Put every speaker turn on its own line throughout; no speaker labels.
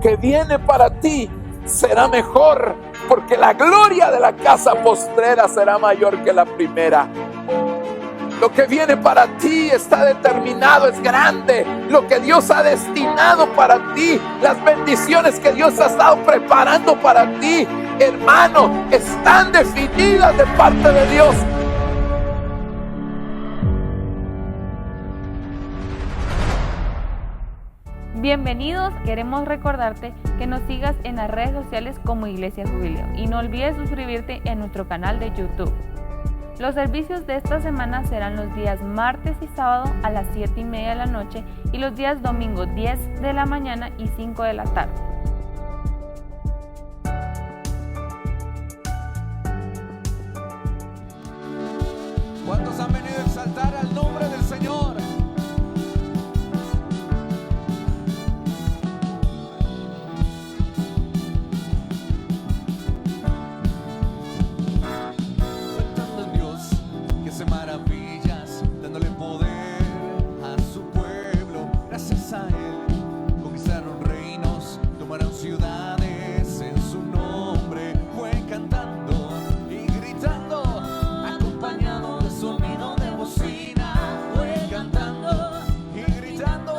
que viene para ti será mejor, porque la gloria de la casa postrera será mayor que la primera. Lo que viene para ti está determinado, es grande. Lo que Dios ha destinado para ti, las bendiciones que Dios ha estado preparando para ti, hermano, están definidas de parte de Dios.
Bienvenidos, queremos recordarte que nos sigas en las redes sociales como Iglesia Jubileo y no olvides suscribirte en nuestro canal de YouTube. Los servicios de esta semana serán los días martes y sábado a las 7:30 de la noche y los días domingo 10 de la mañana y 5 de la tarde.
¿Cuántos han venido a exaltar al nombre del Señor? Cuentando en Dios que hace maravillas, dándole poder a su pueblo. Gracias a Él conquistaron reinos, tomaron ciudades en su nombre. Fue cantando y gritando, acompañado de sonido de bocina. Fue cantando y gritando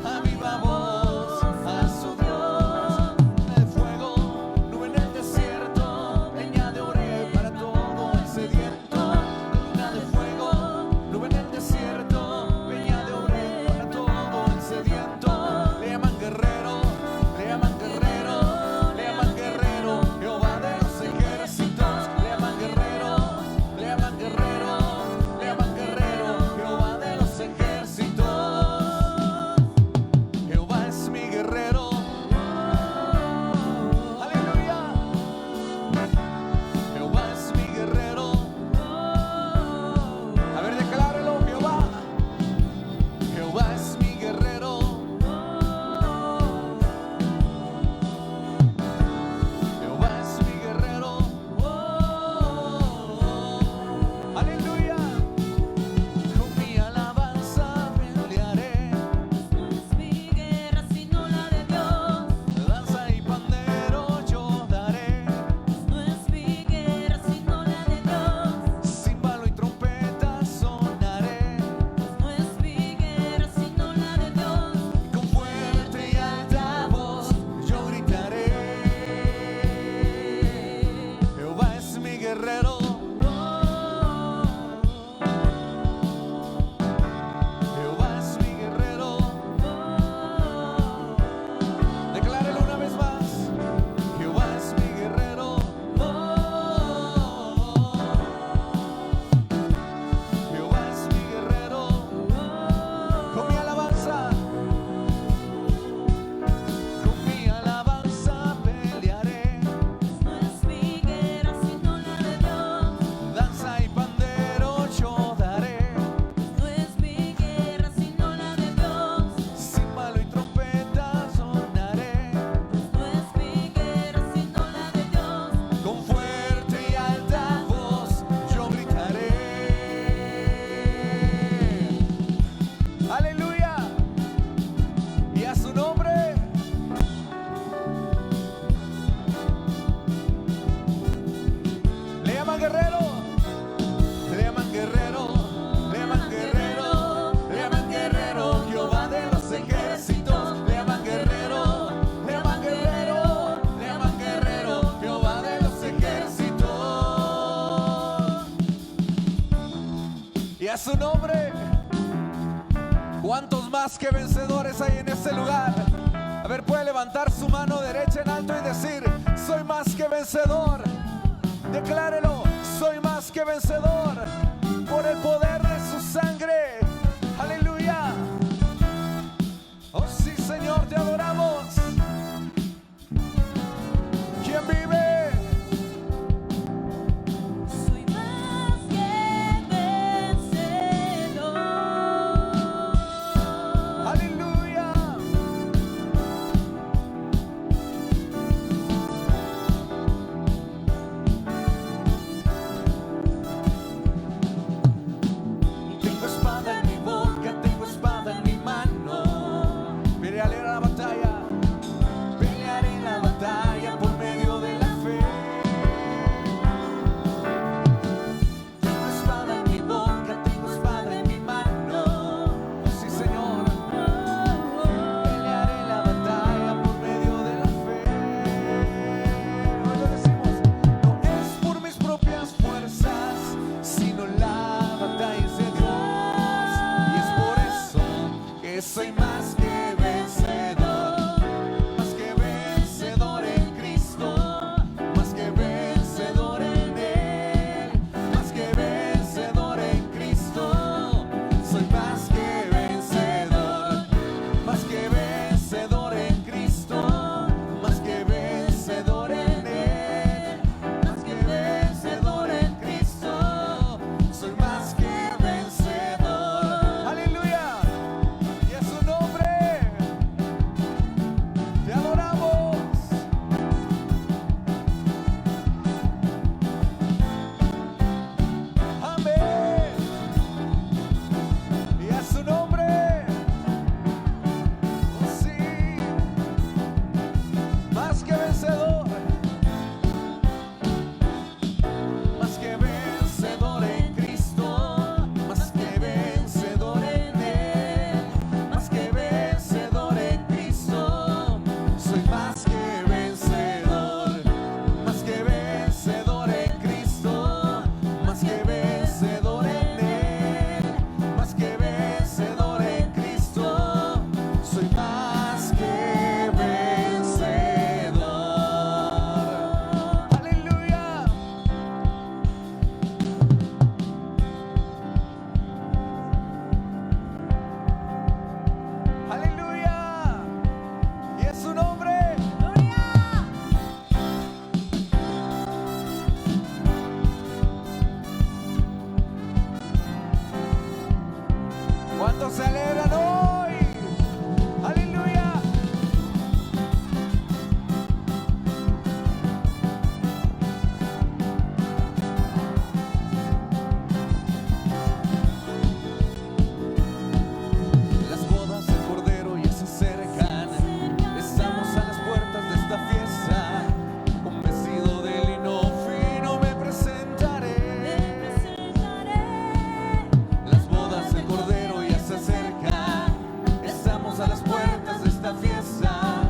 a viva voz a su Dios. El fuego, nube en el desierto, leña de Oreb para todo el sediento. Columna de fuego, nube en el desierto, leña de Oreb para todo el sediento. Le llaman guerrero, le llaman guerrero, le llaman guerrero, Jehová de los ejércitos. Le llaman guerrero, le llaman guerrero, le llaman guerrero, Jehová de los ejércitos. Jehová es mi guerrero. Aleluya. Jehová es mi guerrero. A ver, declárelo, Jehová. Jehová es mi guerrero. Jehová es mi guerrero. Aleluya. Con mi alabanza pelearé.
No es mi guerra sino la de Dios.
Danza y pandero yo daré.
No es mi guerra sino la de Dios.
Címbalo y trompeta sonaré.
No es mi guerra sino la de Dios.
Con fuerte y alta voz yo gritaré. Jehová es mi guerrero. Jehová es mi guerrero. Declárelo una vez más. Jehová es mi guerrero. Jehová es mi guerrero. Con mi alabanza pelearé.
No es mi guerra sino la de Dios.
Danza y pandero yo daré.
No es mi guerra sino la de Dios.
Címbalo y trompeta sonaré.
No es mi guerra sino la de Dios.
Con fuerte y alta voz yo gritaré. Aleluya. Y a su nombre. Le llaman guerrero. Le llaman guerrero. Le llaman guerrero. Le llaman guerrero. Jehová de los ejércitos. Le llaman guerrero. Le llaman guerrero. Le llaman guerrero. Jehová de los ejércitos. Y a su nombre. ¿Cuántos más que vencedores hay en este lugar? A ver, puede levantar su mano derecha en alto y decir: soy más que vencedor. Declárelo: soy más que vencedor por el poder de su sangre. Aleluya. Oh sí, Señor, te adoramos. ¿Quién vive?
Soy más que vencedor.
Aleluya. Tengo ¿Cuántos se alegran hoy? Aleluya. Las bodas del Cordero ya se acercan. Estamos a las puertas de esta fiesta. Con vestido de lino fino me presentaré. Las bodas del Cordero ya se acercan. Estamos a las puertas de esta fiesta.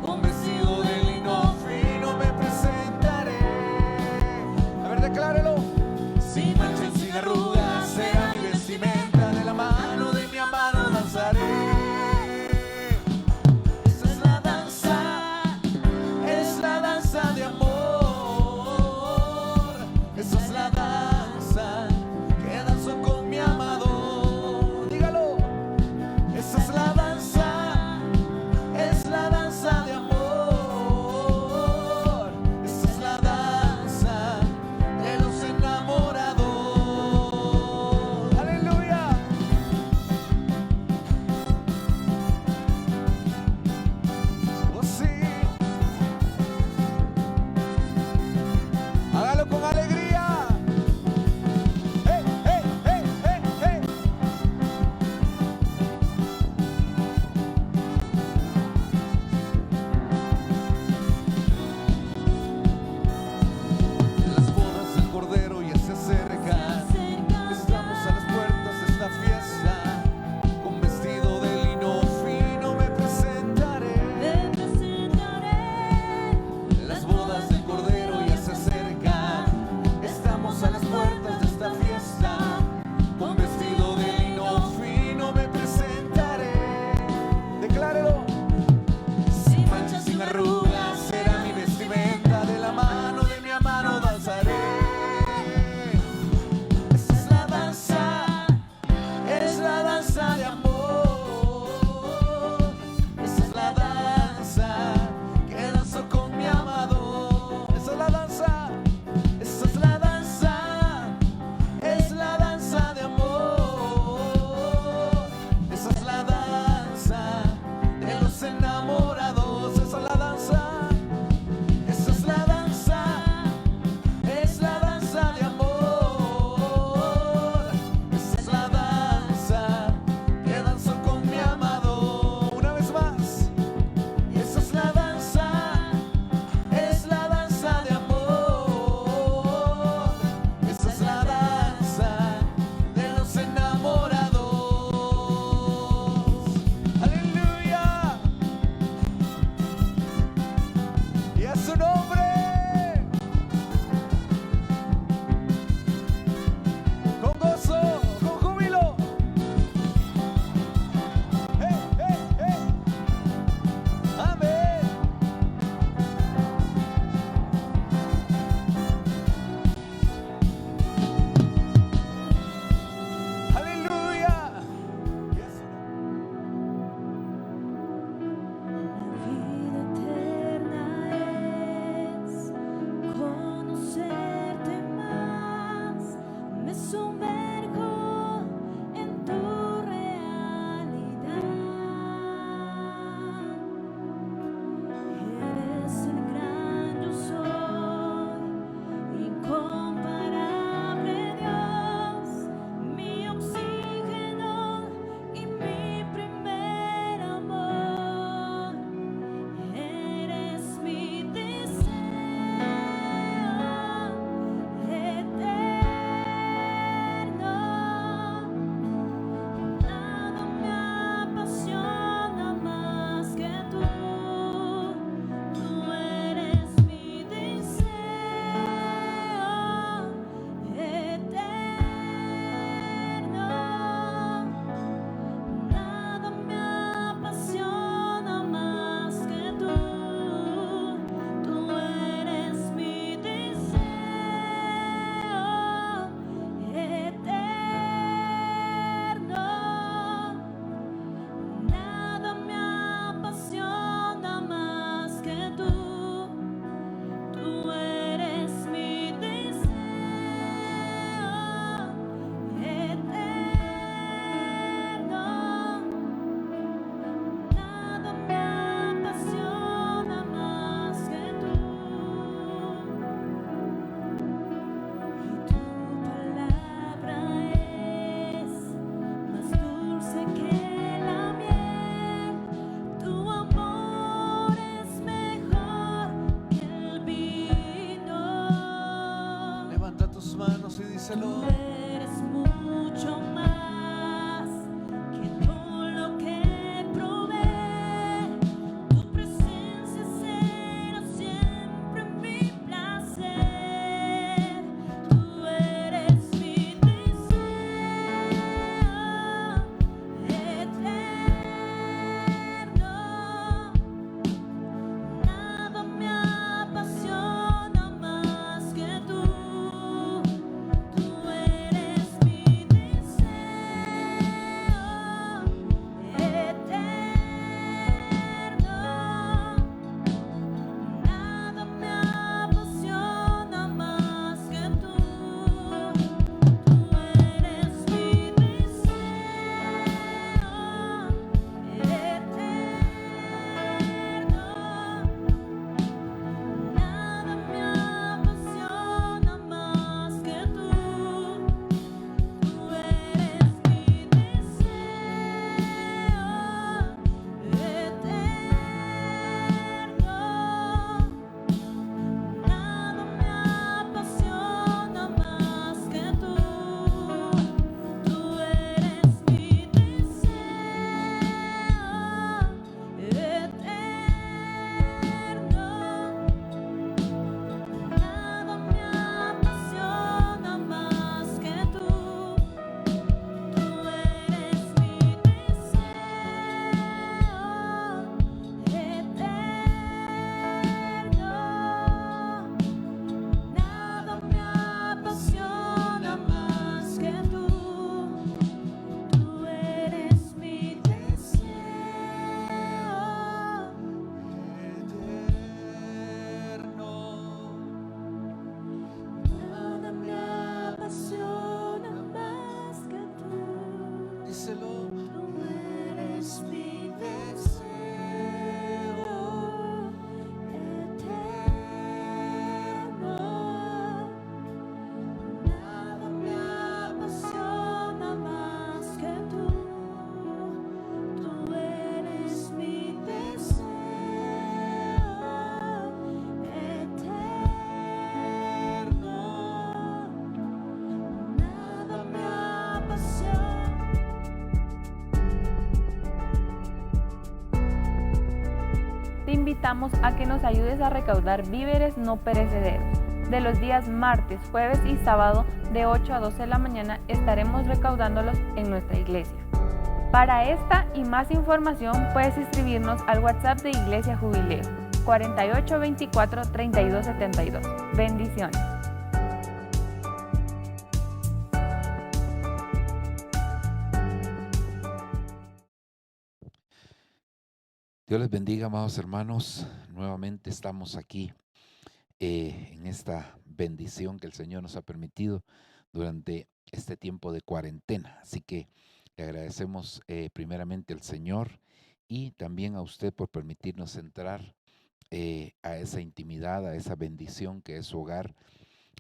Con vestido de lino fino me presentaré. A ver, declárelo. Sin mancha y sin arrugas será mi vestimenta. De la mano de mi amado danzaré. Esta es la danza de amor. Esa es la danza que danzo con mi amado. Dígalo. Esa es la danza de amor. Esa es la danza de los enamorados. Aleluya. Oh sí. Hágalo con alegría. Hey, hey, hey, hey, hey. Las bodas del Cordero ya se acercan. Estamos a las puertas de esta fiesta. Con vestido de lino fino me presentaré. Las bodas del Cordero ya se acercan. Estamos a las puertas de esta fiesta. Con vestido de lino fino me presentaré. Declárelo. Sin mancha, sin arrugas será mi vestimenta. De la mano de mi amado danzaré. Esa es la danza de amor. Esa es la danza que danzo con mi amado. Esa es la danza. Esa es la danza de amor. Esa es la danza de los enamorados. Esa es la danza. Esa es la danza de amor. Esa es la danza que
Tú eres mucho más que todo lo que provee. Tu presencia será siempre mi placer. Tú eres mi deseo eterno. Nada me apasiona más que tú. Tú eres mi deseo eterno. Nada me apasiona más que tú. Tú eres mi deseo eterno. Nada me apasiona más que tú. Tú eres mi deseo eterno. Nada me apasiona más que tú. Tú eres mi deseo eterno. Nada me apasiona más que tú. Tú eres mi deseo eterno. Nada me apasiona más que tú. Tú eres mi deseo
eterno.
Nada me apasiona más que tú.
Díselo.
Tú eres mi deseo eterno. Nada me apasiona más que tú. Tú eres mi deseo eterno. Nada me apasiona.
Te invitamos a que nos ayudes a recaudar víveres no perecederos. De los días martes, jueves y sábado de 8 a 12 de la mañana estaremos recaudándolos en nuestra iglesia. Para esta y más información puedes inscribirnos al WhatsApp de Iglesia Jubileo 4824 3272. Bendiciones.
Dios les bendiga, amados hermanos. Nuevamente estamos aquí en esta bendición que el Señor nos ha permitido durante este tiempo de cuarentena. Así que le agradecemos primeramente al Señor y también a usted por permitirnos entrar a esa intimidad, a esa bendición que es su hogar,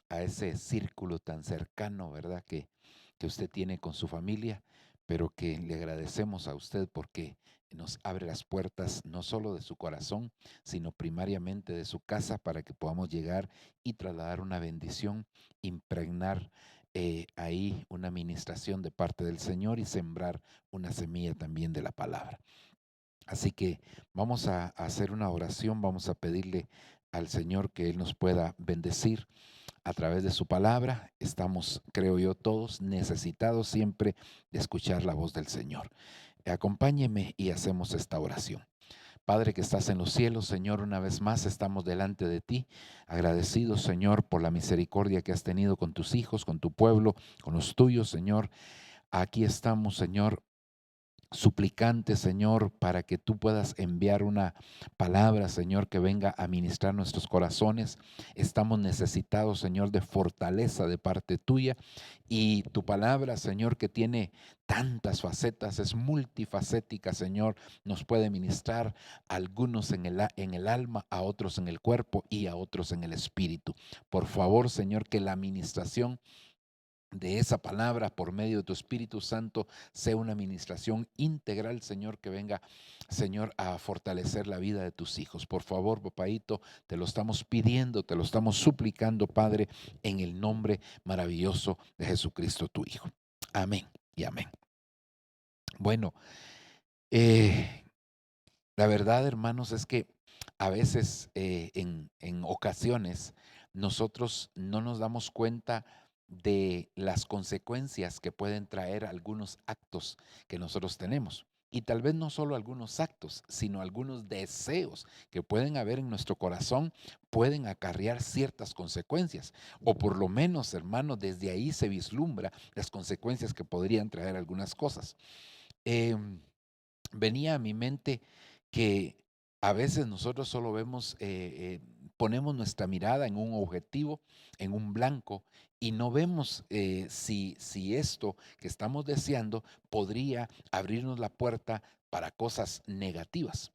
a ese círculo tan cercano, ¿verdad? Que usted tiene con su familia, pero que le agradecemos a usted porque nos abre las puertas no solo de su corazón, sino primariamente de su casa para que podamos llegar y trasladar una bendición, impregnar ahí una administración de parte del Señor y sembrar una semilla también de la palabra. Así que vamos a hacer una oración, vamos a pedirle al Señor que Él nos pueda bendecir a través de su palabra. Estamos, creo yo, todos necesitados siempre de escuchar la voz del Señor. Acompáñeme y hacemos esta oración. Padre que estás en los cielos, Señor, una vez más estamos delante de ti, agradecidos, Señor, por la misericordia que has tenido con tus hijos, con tu pueblo, con los tuyos, Señor. Aquí estamos, Señor, suplicante, Señor, para que tú puedas enviar una palabra, Señor, que venga a ministrar nuestros corazones. Estamos necesitados, Señor, de fortaleza de parte tuya, y tu palabra, Señor, que tiene tantas facetas, es multifacética, Señor, nos puede ministrar a algunos en el alma, a otros en el cuerpo y a otros en el espíritu. Por favor, Señor, que la ministración de esa palabra por medio de tu Espíritu Santo sea una administración integral, Señor, que venga, Señor, a fortalecer la vida de tus hijos. Por favor, papaito, te lo estamos pidiendo, te lo estamos suplicando, Padre, en el nombre maravilloso de Jesucristo, tu Hijo. Amén y amén. Bueno, eh, la verdad, hermanos, es que a veces, en ocasiones, nosotros no nos damos cuenta de las consecuencias que pueden traer algunos actos que nosotros tenemos. Y tal vez no solo algunos actos, sino algunos deseos que pueden haber en nuestro corazón pueden acarrear ciertas consecuencias. O por lo menos, hermanos, desde ahí se vislumbra las consecuencias que podrían traer algunas cosas. Em, Venía a mi mente que a veces nosotros solo vemos, ponemos nuestra mirada en un objetivo, en un blanco, y no vemos si esto que estamos deseando podría abrirnos la puerta para cosas negativas.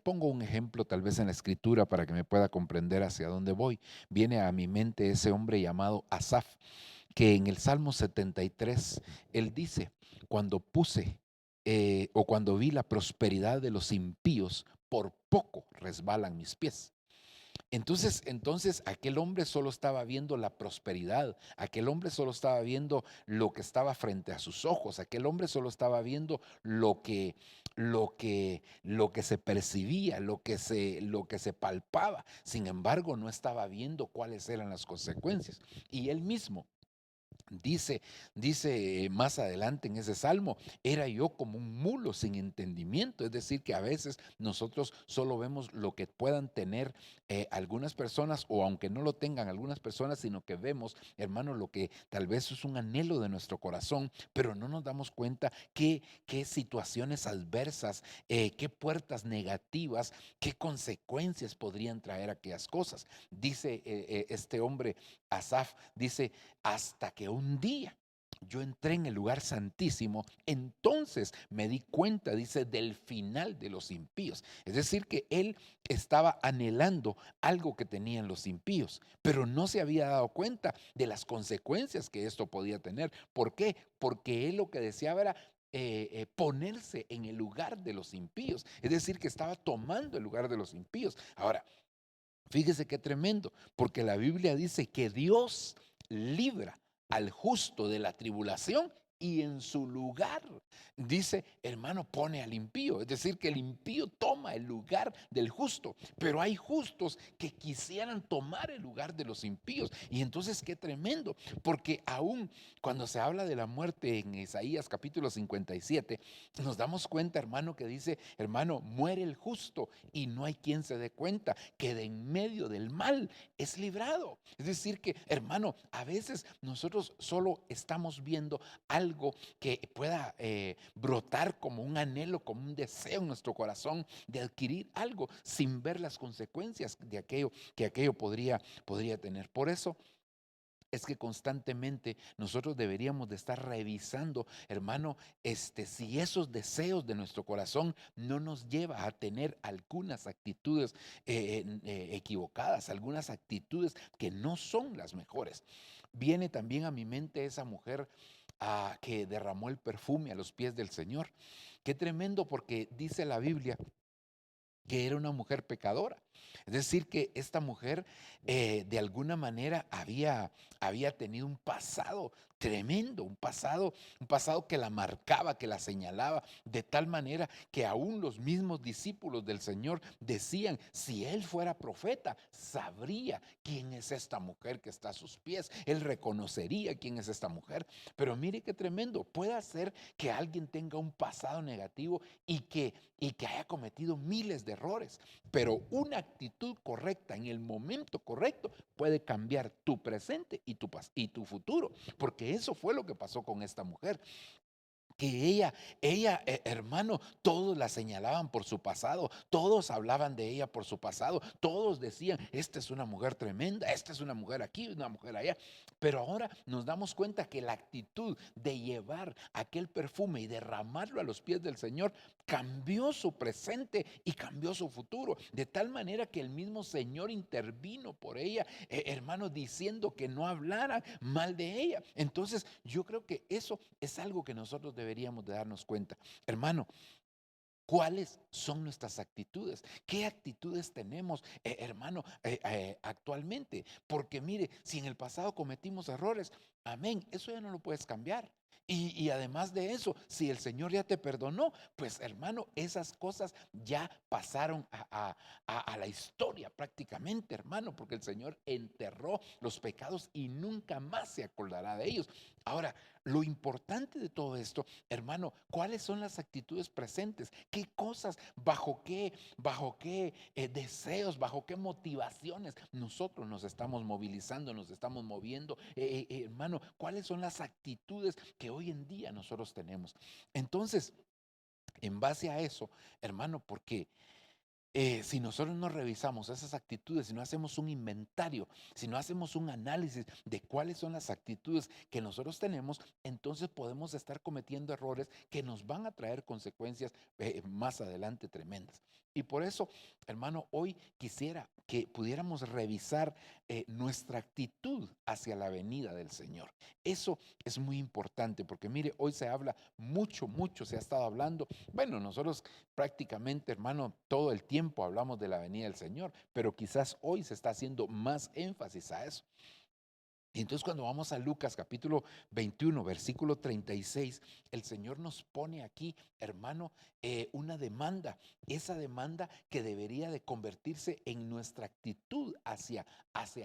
Pongo un ejemplo tal vez en la escritura para que me pueda comprender hacia dónde voy. Viene a mi mente ese hombre llamado Asaf, que en el Salmo 73, él dice, cuando puse o cuando vi la prosperidad de los impíos, por poco resbalan mis pies. Entonces aquel hombre solo estaba viendo la prosperidad, aquel hombre solo estaba viendo lo que estaba frente a sus ojos, aquel hombre solo estaba viendo lo que se percibía, lo que se palpaba. Sin embargo, no estaba viendo cuáles eran las consecuencias. Y él mismo dice más adelante en ese salmo, era yo como un mulo sin entendimiento. Es decir, que a veces nosotros solo vemos lo que puedan tener algunas personas, o aunque no lo tengan algunas personas, sino que vemos, hermano, lo que tal vez es un anhelo de nuestro corazón, pero no nos damos cuenta qué situaciones adversas, qué puertas negativas, qué consecuencias podrían traer aquellas cosas. Dice este hombre, Asaf, dice, hasta que un día yo entré en el lugar santísimo, entonces me di cuenta, dice, del final de los impíos. Es decir, que él estaba anhelando algo que tenían los impíos, pero no se había dado cuenta de las consecuencias que esto podía tener. ¿Por qué? Porque él lo que deseaba era ponerse en el lugar de los impíos. Es decir, que estaba tomando el lugar de los impíos. Ahora, fíjese qué tremendo, porque la Biblia dice que Dios libra al justo de la tribulación y en su lugar, dice, hermano, pone al impío. Es decir, que el impío toma el lugar del justo, pero hay justos que quisieran tomar el lugar de los impíos. Y entonces qué tremendo, porque aún cuando se habla de la muerte en Isaías capítulo 57, nos damos cuenta, hermano, que dice, hermano, muere el justo y no hay quien se dé cuenta que de en medio del mal es librado. Es decir que, hermano, a veces nosotros solo estamos viendo algo que pueda brotar como un anhelo, como un deseo en nuestro corazón de adquirir algo, sin ver las consecuencias de aquello que aquello podría tener. Por eso es que constantemente nosotros deberíamos de estar revisando, hermano, si esos deseos de nuestro corazón no nos lleva a tener algunas actitudes equivocadas, algunas actitudes que no son las mejores. Viene también a mi mente esa mujer que derramó el perfume a los pies del Señor. Qué tremendo, porque dice la Biblia que era una mujer pecadora. Es decir, que esta mujer de alguna manera había tenido un pasado tremendo, un pasado que la marcaba, que la señalaba, de tal manera que aún los mismos discípulos del Señor decían, si él fuera profeta, sabría quién es esta mujer que está a sus pies, él reconocería quién es esta mujer. Pero mire qué tremendo, puede ser que alguien tenga un pasado negativo y que haya cometido miles de errores, pero una actitud correcta en el momento correcto puede cambiar tu presente y tu futuro, porque eso fue lo que pasó con esta mujer. que hermano, todos la señalaban por su pasado, todos hablaban de ella por su pasado, todos decían, esta es una mujer tremenda, esta es una mujer aquí, una mujer allá. Pero ahora nos damos cuenta que la actitud de llevar aquel perfume y derramarlo a los pies del Señor cambió su presente y cambió su futuro, de tal manera que el mismo Señor intervino por ella, hermano, diciendo que no hablaran mal de ella. Entonces yo creo que eso es algo que nosotros deberíamos de darnos cuenta, hermano. ¿Cuáles son nuestras actitudes? ¿Qué actitudes tenemos, hermano, actualmente? Porque mire, si en el pasado cometimos errores, amén, eso ya no lo puedes cambiar. Y además de eso, si el Señor ya te perdonó, pues hermano, esas cosas ya pasaron a la historia prácticamente, hermano, porque el Señor enterró los pecados y nunca más se acordará de ellos. Ahora, lo importante de todo esto, hermano, ¿cuáles son las actitudes presentes? ¿Qué cosas, bajo qué deseos, bajo qué motivaciones nosotros nos estamos movilizando, nos estamos moviendo? Hermano, ¿cuáles son las actitudes que hoy en día nosotros tenemos? Entonces, en base a eso, hermano, porque si nosotros no revisamos esas actitudes, si no hacemos un inventario, si no hacemos un análisis de cuáles son las actitudes que nosotros tenemos, entonces podemos estar cometiendo errores que nos van a traer consecuencias más adelante tremendas. Y por eso, hermano, hoy quisiera que pudiéramos revisar nuestra actitud hacia la venida del Señor. Eso es muy importante porque mire, hoy se habla mucho, se ha estado hablando. Bueno, nosotros prácticamente, hermano, todo el tiempo hablamos de la venida del Señor, pero quizás hoy se está haciendo más énfasis a eso. Y entonces cuando vamos a Lucas capítulo 21, versículo 36, el Señor nos pone aquí, hermano, una demanda, esa demanda que debería de convertirse en nuestra actitud hacia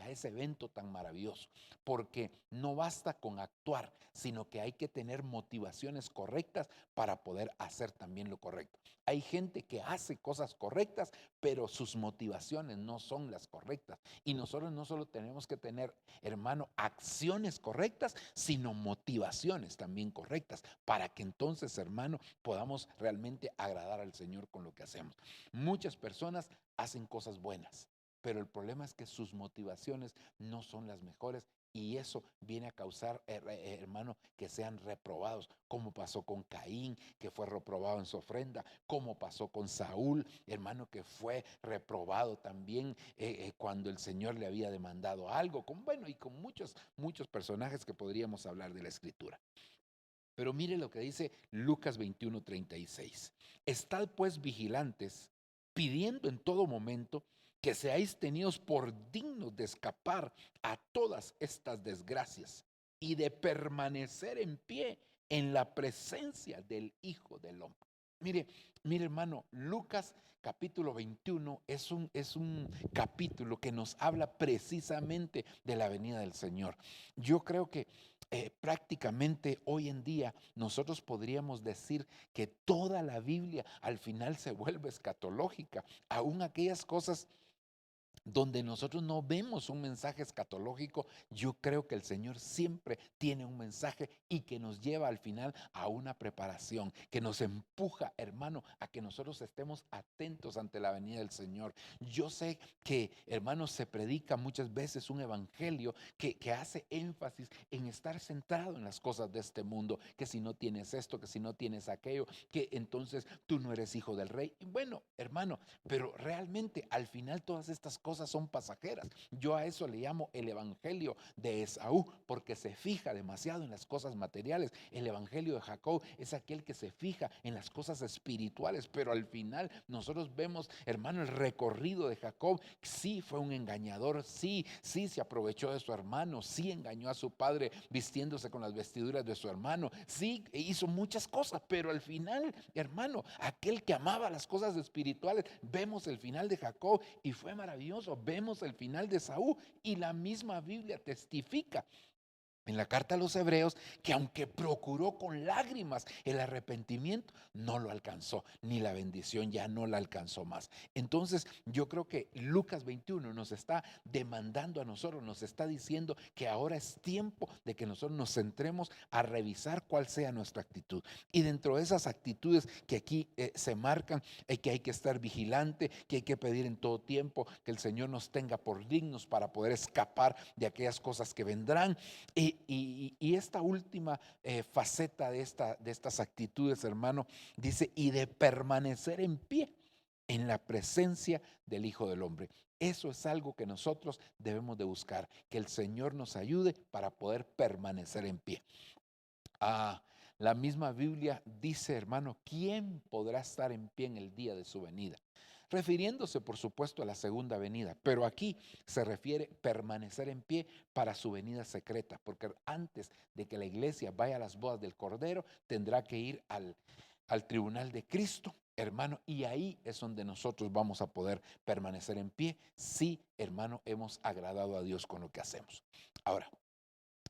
ese evento tan maravilloso, porque no basta con actuar, sino que hay que tener motivaciones correctas para poder hacer también lo correcto. Hay gente que hace cosas correctas, pero sus motivaciones no son las correctas. Y nosotros no solo tenemos que tener, hermano, acciones correctas, sino motivaciones también correctas, para que entonces, hermano, podamos realmente agradar al Señor con lo que hacemos. Muchas personas hacen cosas buenas, pero el problema es que sus motivaciones no son las mejores. Y eso viene a causar, hermano, que sean reprobados, como pasó con Caín, que fue reprobado en su ofrenda, como pasó con Saúl, hermano, que fue reprobado también cuando el Señor le había demandado algo, y con muchos personajes que podríamos hablar de la Escritura. Pero mire lo que dice Lucas 21:36. Estad pues vigilantes, pidiendo en todo momento que seáis tenidos por dignos de escapar a todas estas desgracias y de permanecer en pie en la presencia del Hijo del Hombre. Mire, hermano, Lucas capítulo 21 es un capítulo que nos habla precisamente de la venida del Señor. Yo creo que prácticamente hoy en día nosotros podríamos decir que toda la Biblia al final se vuelve escatológica, aún aquellas cosas donde nosotros no vemos un mensaje escatológico. Yo creo que el Señor siempre tiene un mensaje y que nos lleva al final a una preparación, que nos empuja, hermano, a que nosotros estemos atentos ante la venida del Señor. Yo sé que, hermanos, se predica muchas veces un evangelio que hace énfasis en estar centrado en las cosas de este mundo, que si no tienes esto, que si no tienes aquello, que entonces tú no eres hijo del rey. Y bueno, hermano, pero realmente al final todas estas cosas son pasajeras. Yo a eso le llamo el evangelio de Esaú, porque se fija demasiado en las cosas materiales. El evangelio de Jacob es aquel que se fija en las cosas espirituales, pero al final nosotros vemos, hermano, el recorrido de Jacob. Sí fue un engañador, sí se aprovechó de su hermano, sí engañó a su padre vistiéndose con las vestiduras de su hermano, sí hizo muchas cosas, pero al final, hermano, aquel que amaba las cosas espirituales, vemos el final de Jacob y fue maravilloso. Vemos el final de Saúl y la misma Biblia testifica en la carta a los hebreos, que aunque procuró con lágrimas el arrepentimiento, no lo alcanzó, ni la bendición ya no la alcanzó más. Entonces yo creo que Lucas 21 nos está demandando a nosotros, nos está diciendo que ahora es tiempo de que nosotros nos centremos a revisar cuál sea nuestra actitud. Y dentro de esas actitudes que aquí se marcan, que hay que estar vigilante, que hay que pedir en todo tiempo que el Señor nos tenga por dignos para poder escapar de aquellas cosas que vendrán. Y esta última faceta de estas actitudes, hermano, dice, y de permanecer en pie en la presencia del Hijo del Hombre. Eso es algo que nosotros debemos de buscar, que el Señor nos ayude para poder permanecer en pie. La misma Biblia dice, hermano, ¿quién podrá estar en pie en el día de su venida? Refiriéndose, por supuesto, a la segunda venida, pero aquí se refiere permanecer en pie para su venida secreta, porque antes de que la iglesia vaya a las bodas del Cordero, tendrá que ir al tribunal de Cristo, hermano, y ahí es donde nosotros vamos a poder permanecer en pie, si, hermano, hemos agradado a Dios con lo que hacemos. Ahora,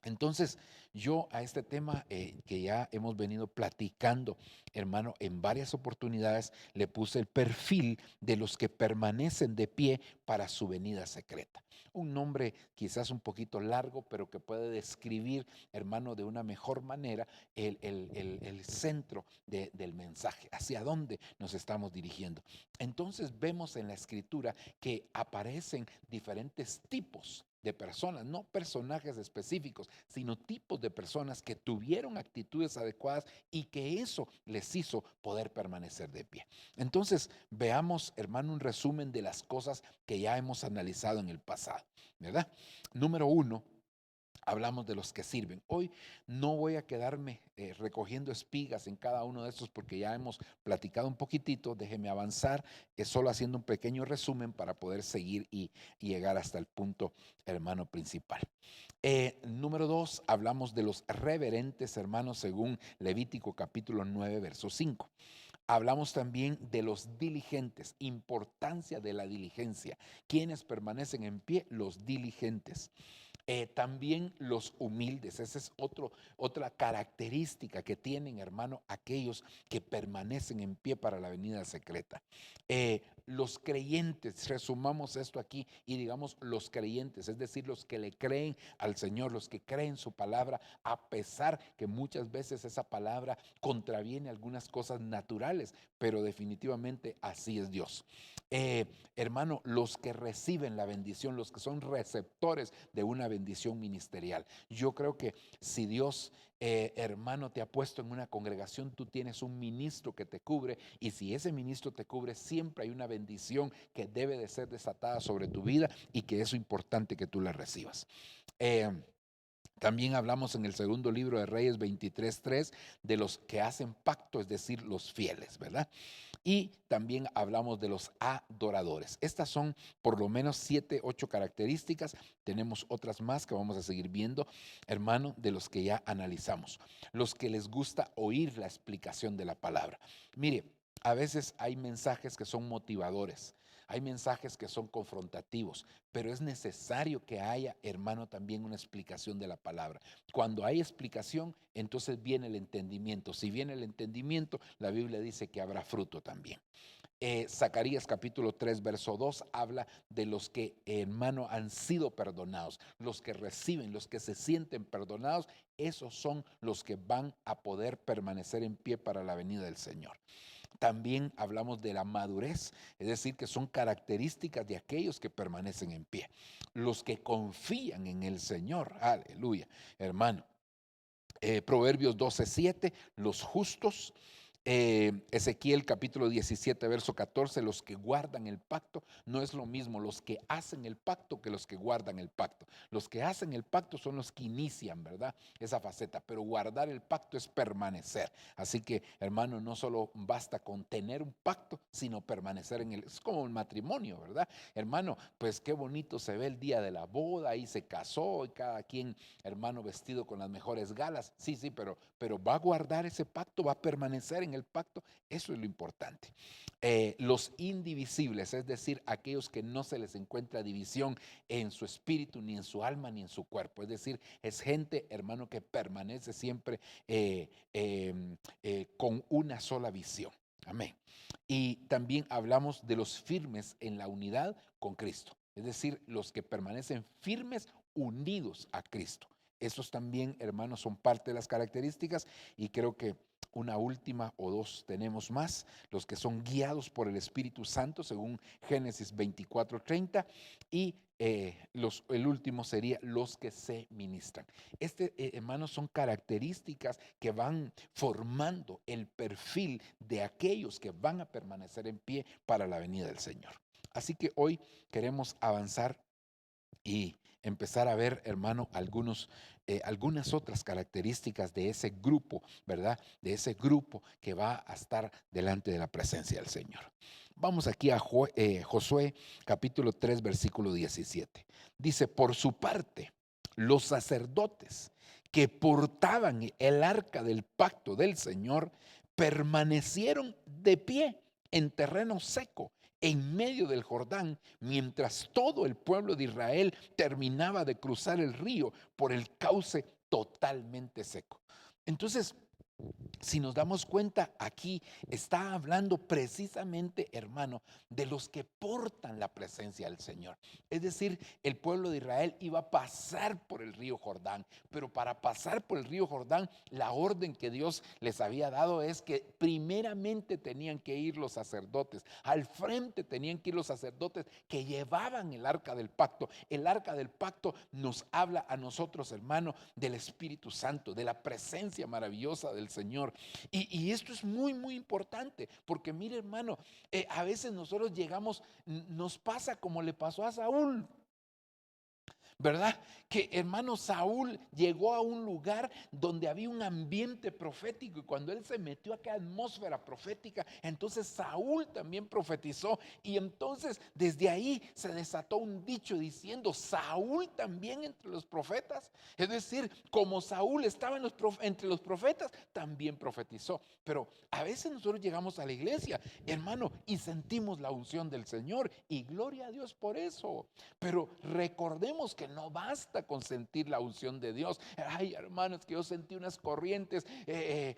entonces, yo a este tema que ya hemos venido platicando, hermano, en varias oportunidades, le puse el perfil de los que permanecen de pie para su venida secreta. Un nombre quizás un poquito largo, pero que puede describir, hermano, de una mejor manera el centro del mensaje, hacia dónde nos estamos dirigiendo. Entonces, vemos en la Escritura que aparecen diferentes tipos de personas, no personajes específicos, sino tipos de personas que tuvieron actitudes adecuadas y que eso les hizo poder permanecer de pie. Entonces, veamos, hermano, un resumen de las cosas que ya hemos analizado en el pasado, ¿verdad? Número 1. Hablamos de los que sirven. Hoy no voy a quedarme recogiendo espigas en cada uno de estos porque ya hemos platicado un poquitito. Déjeme avanzar, solo haciendo un pequeño resumen para poder seguir y llegar hasta el punto, hermano, principal. Número 2, hablamos de los reverentes, hermanos, según Levítico capítulo 9, verso 5. Hablamos también de los diligentes, importancia de la diligencia. ¿Quiénes permanecen en pie? Los diligentes. También los humildes, esa es otra característica que tienen, hermano, aquellos que permanecen en pie para la venida secreta. Los creyentes, resumamos esto aquí y digamos los creyentes, es decir, los que le creen al Señor, los que creen su palabra, a pesar que muchas veces esa palabra contraviene algunas cosas naturales, pero definitivamente así es Dios. Hermano, los que reciben la bendición, los que son receptores de una bendición ministerial. Yo creo que si Dios, hermano, te ha puesto en una congregación, tú tienes un ministro que te cubre, y si ese ministro te cubre, siempre hay una bendición que debe de ser desatada sobre tu vida y que es importante que tú la recibas. También hablamos en el segundo libro de Reyes 23:3 de los que hacen pacto, es decir, los fieles, ¿verdad? Y también hablamos de los adoradores. Estas son por lo menos 7, 8 características. Tenemos otras más que vamos a seguir viendo, hermano, de los que ya analizamos. Los que les gusta oír la explicación de la palabra. Mire, a veces hay mensajes que son motivadores. Hay mensajes que son confrontativos, pero es necesario que haya, hermano, también una explicación de la palabra. Cuando hay explicación, entonces viene el entendimiento. Si viene el entendimiento, la Biblia dice que habrá fruto también. Zacarías capítulo 3 verso 2 habla de los que, hermano, han sido perdonados, los que reciben, los que se sienten perdonados. Esos son los que van a poder permanecer en pie para la venida del Señor. También hablamos de la madurez, es decir, que son características de aquellos que permanecen en pie. Los que confían en el Señor, aleluya, hermano. Proverbios 12:7, los justos. Ezequiel capítulo 17 verso 14, los que guardan el pacto. No es lo mismo los que hacen el pacto que los que guardan el pacto. Los que hacen el pacto son los que inician, ¿verdad? Esa faceta, pero guardar el pacto es permanecer. Así que, hermano, no solo basta con tener un pacto, sino permanecer en él. Es como el matrimonio, ¿verdad? Hermano, pues qué bonito se ve el día de la boda, ahí se casó y cada quien, hermano, vestido con las mejores galas. Sí, pero va a guardar ese pacto, va a permanecer en el pacto, eso es lo importante. Los indivisibles, es decir, aquellos que no se les encuentra división en su espíritu, ni en su alma, ni en su cuerpo. Es decir, es gente, hermano, que permanece siempre con una sola visión. Amén. Y también hablamos de los firmes en la unidad con Cristo. Es decir, los que permanecen firmes, unidos a Cristo. Esos también, hermanos, son parte de las características, y creo que una última o dos tenemos más: los que son guiados por el Espíritu Santo, según Génesis 24:30, y el último sería los que se ministran. Hermanos, son características que van formando el perfil de aquellos que van a permanecer en pie para la venida del Señor. Así que hoy queremos avanzar y empezar a ver, hermano, algunas otras características de ese grupo, ¿verdad? De ese grupo que va a estar delante de la presencia del Señor. Vamos aquí a Josué capítulo 3, versículo 17. Dice: por su parte, los sacerdotes que portaban el arca del pacto del Señor permanecieron de pie en terreno seco en medio del Jordán, mientras todo el pueblo de Israel terminaba de cruzar el río por el cauce totalmente seco. Entonces, si nos damos cuenta, aquí está hablando precisamente, hermano, de los que portan la presencia del Señor. Es decir, el pueblo de Israel iba a pasar por el río Jordán, pero para pasar por el río Jordán, la orden que Dios les había dado es que primeramente tenían que ir los sacerdotes. Al frente tenían que ir los sacerdotes que llevaban el arca del pacto. El arca del pacto nos habla a nosotros, hermano, del Espíritu Santo, de la presencia maravillosa del Señor. Y esto es muy, muy importante, porque mire, hermano, a veces nosotros llegamos, nos pasa como le pasó a Saúl, ¿verdad? Que, hermano, Saúl llegó a un lugar donde había un ambiente profético, y cuando él se metió a aquella atmósfera profética, entonces Saúl también profetizó, y entonces desde ahí se desató un dicho diciendo: Saúl también entre los profetas. Es decir, como Saúl estaba entre los profetas, también profetizó. Pero a veces nosotros llegamos a la iglesia, hermano, y sentimos la unción del Señor, y gloria a Dios por eso. Pero recordemos que no basta con sentir la unción de Dios. Ay, hermanos, que yo sentí unas corrientes que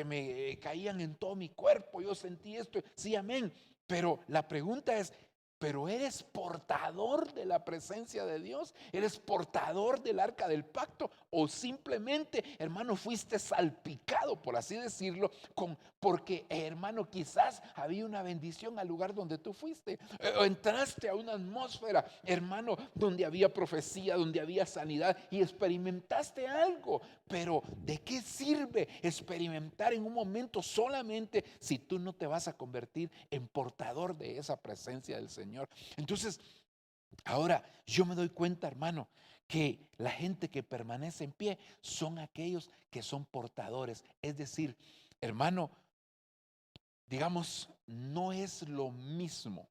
me caían en todo mi cuerpo. Yo sentí esto. Sí, amén. Pero la pregunta es: ¿pero eres portador de la presencia de Dios? ¿Eres portador del arca del pacto? ¿O simplemente, hermano, fuiste salpicado, por así decirlo, porque, hermano, quizás había una bendición al lugar donde tú fuiste? O entraste a una atmósfera, hermano, donde había profecía, donde había sanidad, y experimentaste algo. Pero ¿de qué sirve experimentar en un momento solamente si tú no te vas a convertir en portador de esa presencia del Señor? Entonces, ahora yo me doy cuenta, hermano, que la gente que permanece en pie son aquellos que son portadores. Es decir, hermano, digamos, no es lo mismo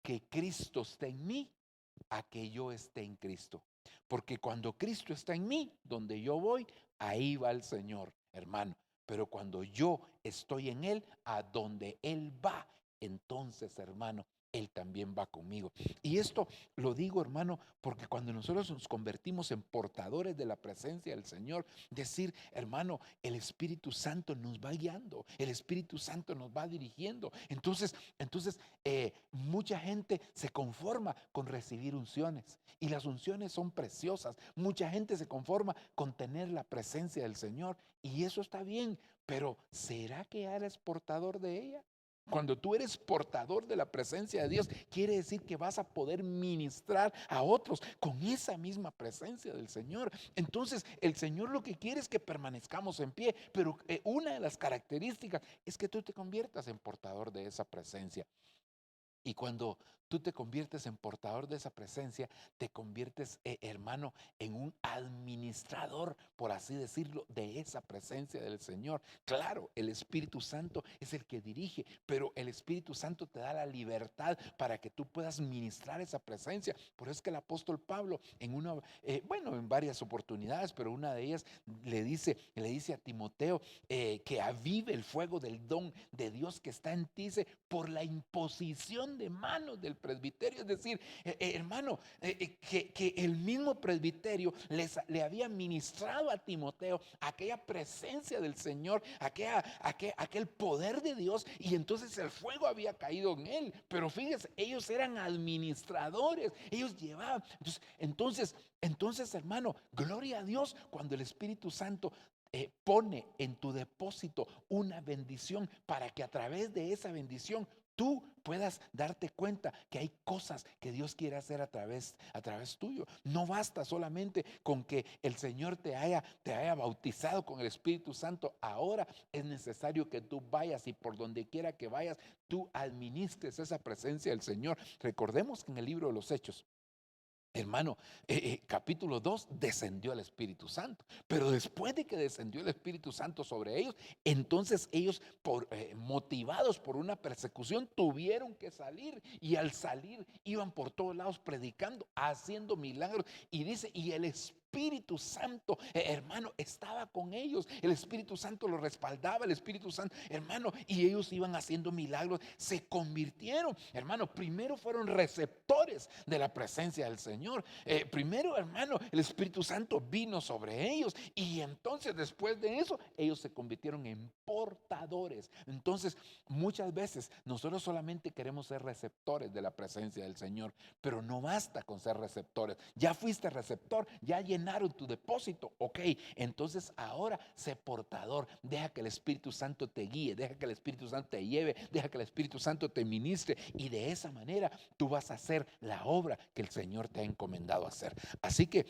que Cristo esté en mí a que yo esté en Cristo. Porque cuando Cristo está en mí, donde yo voy, ahí va el Señor, hermano. Pero cuando yo estoy en Él, a donde Él va, entonces, hermano, Él también va conmigo. Y esto lo digo, hermano, porque cuando nosotros nos convertimos en portadores de la presencia del Señor, decir, hermano, el Espíritu Santo nos va guiando, el Espíritu Santo nos va dirigiendo. Entonces mucha gente se conforma con recibir unciones, y las unciones son preciosas. Mucha gente se conforma con tener la presencia del Señor, y eso está bien, pero ¿será que eres portador de ella? Cuando tú eres portador de la presencia de Dios, quiere decir que vas a poder ministrar a otros con esa misma presencia del Señor. Entonces, el Señor lo que quiere es que permanezcamos en pie, pero una de las características es que tú te conviertas en portador de esa presencia. Y cuando tú te conviertes en portador de esa presencia, te conviertes, hermano, en un administrador, por así decirlo, de esa presencia del Señor. Claro, el Espíritu Santo es el que dirige, pero el Espíritu Santo te da la libertad para que tú puedas ministrar esa presencia. Por eso es que el apóstol Pablo, en varias oportunidades, pero una de ellas le dice a Timoteo que avive el fuego del don de Dios que está en ti, dice, por la imposición de manos del presbiterio. Es decir, hermano, que el mismo presbiterio le había ministrado a Timoteo aquella presencia del Señor, aquel poder de Dios, y entonces el fuego había caído en él. Pero fíjense, ellos eran administradores, ellos llevaban. Entonces, hermano, gloria a Dios cuando el Espíritu Santo pone en tu depósito una bendición, para que a través de esa bendición tú puedas darte cuenta que hay cosas que Dios quiere hacer a través tuyo. No basta solamente con que el Señor te haya bautizado con el Espíritu Santo. Ahora es necesario que tú vayas, y por donde quiera que vayas, tú administres esa presencia del Señor. Recordemos que en el libro de los Hechos, hermano, capítulo 2, descendió el Espíritu Santo. Pero después de que descendió el Espíritu Santo sobre ellos, entonces ellos, motivados por una persecución, tuvieron que salir. Y al salir iban por todos lados predicando, haciendo milagros. Y dice, y el Espíritu Santo, hermano, estaba con ellos. El Espíritu Santo los respaldaba, el Espíritu Santo, hermano, y ellos iban haciendo milagros. Se convirtieron, hermano, primero fueron receptores de la presencia del Señor. Primero, hermano, el Espíritu Santo vino sobre ellos, y entonces después de eso ellos se convirtieron en portadores. Entonces, muchas veces nosotros solamente queremos ser receptores de la presencia del Señor, pero no basta con ser receptores. Ya fuiste receptor, ya llenaron tu depósito, ok, entonces ahora sé portador. Deja que el Espíritu Santo te guíe, deja que el Espíritu Santo te lleve, deja que el Espíritu Santo te ministre, y de esa manera tú vas a hacer la obra que el Señor te ha encomendado hacer. Así que,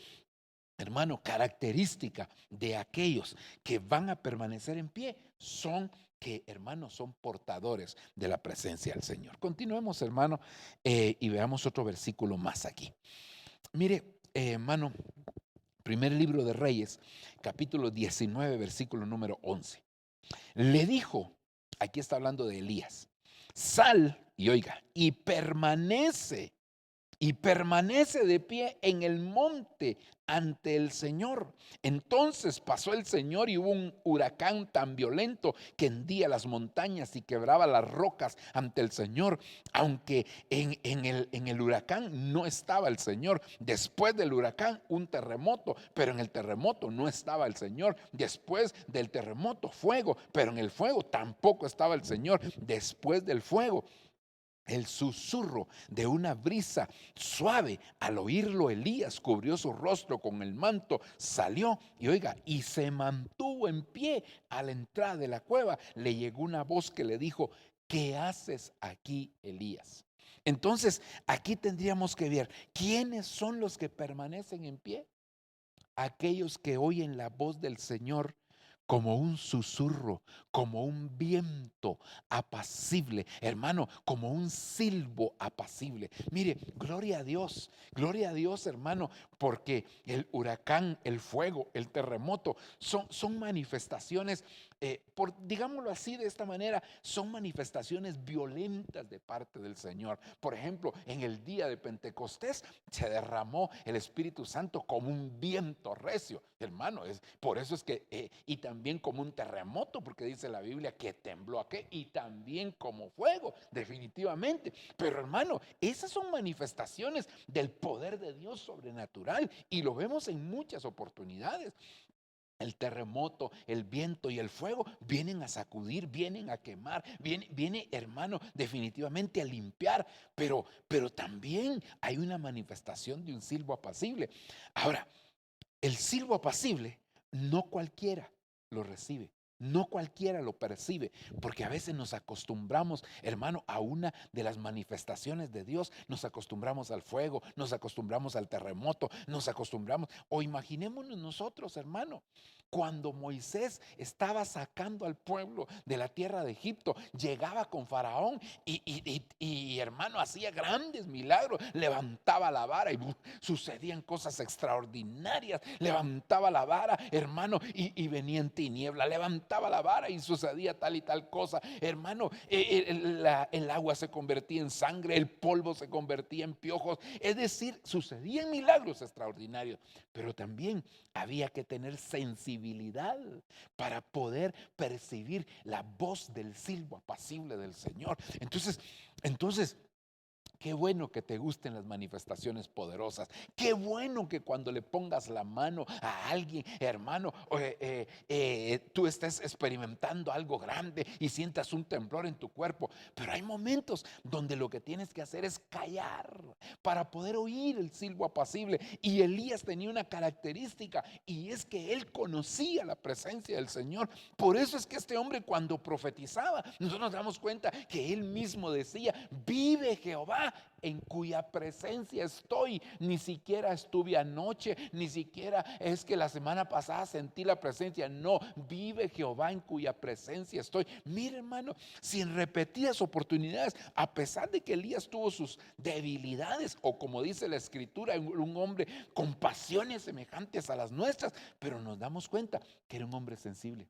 hermano, característica de aquellos que van a permanecer en pie son que, hermanos, son portadores de la presencia del Señor. Continuemos, hermano, y veamos otro versículo más aquí. Mire, hermano, primer libro de Reyes, capítulo 19, versículo número 11. Le dijo, aquí está hablando de Elías, sal, y oiga, y permanece de pie en el monte ante el Señor. Entonces pasó el Señor, y hubo un huracán tan violento que hendía las montañas y quebraba las rocas ante el Señor. Aunque en el huracán no estaba el Señor. Después del huracán, un terremoto, pero en el terremoto no estaba el Señor. Después del terremoto, fuego, pero en el fuego tampoco estaba el Señor. Después del fuego, el susurro de una brisa suave. Al oírlo, Elías cubrió su rostro con el manto, salió, y oiga, y se mantuvo en pie. A la entrada de la cueva le llegó una voz que le dijo, ¿qué haces aquí, Elías? Entonces, aquí tendríamos que ver quiénes son los que permanecen en pie. Aquellos que oyen la voz del Señor como un susurro, como un viento apacible, hermano, como un silbo apacible. Mire, gloria a Dios, hermano, porque el huracán, el fuego, el terremoto son manifestaciones, digámoslo así, de esta manera, son manifestaciones violentas de parte del Señor. Por ejemplo, en el día de Pentecostés se derramó el Espíritu Santo como un viento recio, hermano. Por eso es que, y también como un terremoto, porque dice la Biblia que tembló aquel, y también como fuego, definitivamente. Pero, hermano, esas son manifestaciones del poder de Dios sobrenatural, y lo vemos en muchas oportunidades. El terremoto, el viento y el fuego vienen a sacudir, vienen a quemar, viene, hermano, definitivamente a limpiar, pero también hay una manifestación de un silbo apacible. Ahora, el silbo apacible no cualquiera lo recibe. No cualquiera lo percibe, porque a veces nos acostumbramos, hermano, a una de las manifestaciones de Dios. Nos acostumbramos al fuego, nos acostumbramos al terremoto, nos acostumbramos. O imaginémonos nosotros, hermano, cuando Moisés estaba sacando al pueblo de la tierra de Egipto, llegaba con Faraón y, hermano, hacía grandes milagros, levantaba la vara y sucedían cosas extraordinarias. Levantaba la vara, hermano, y venía en tiniebla. Levantaba la vara y sucedía tal y tal cosa, hermano. El agua se convertía en sangre, el polvo se convertía en piojos. Es decir, sucedían milagros extraordinarios, pero también había que tener sensibilidad para poder percibir la voz del silbo apacible del Señor. Entonces, qué bueno que te gusten las manifestaciones poderosas. Qué bueno que cuando le pongas la mano a alguien, hermano, tú estés experimentando algo grande y sientas un temblor en tu cuerpo. Pero hay momentos donde lo que tienes que hacer es callar para poder oír el silbo apacible. Y Elías tenía una característica, y es que él conocía la presencia del Señor. Por eso es que este hombre, cuando profetizaba, nosotros nos damos cuenta que él mismo decía: vive Jehová, en cuya presencia estoy. Ni siquiera estuve anoche, ni siquiera es que la semana pasada sentí la presencia. No, vive Jehová, en cuya presencia estoy. Mire, hermano, si en repetidas oportunidades, a pesar de que Elías tuvo sus debilidades, o como dice la escritura, un hombre con pasiones semejantes a las nuestras, pero nos damos cuenta que era un hombre sensible.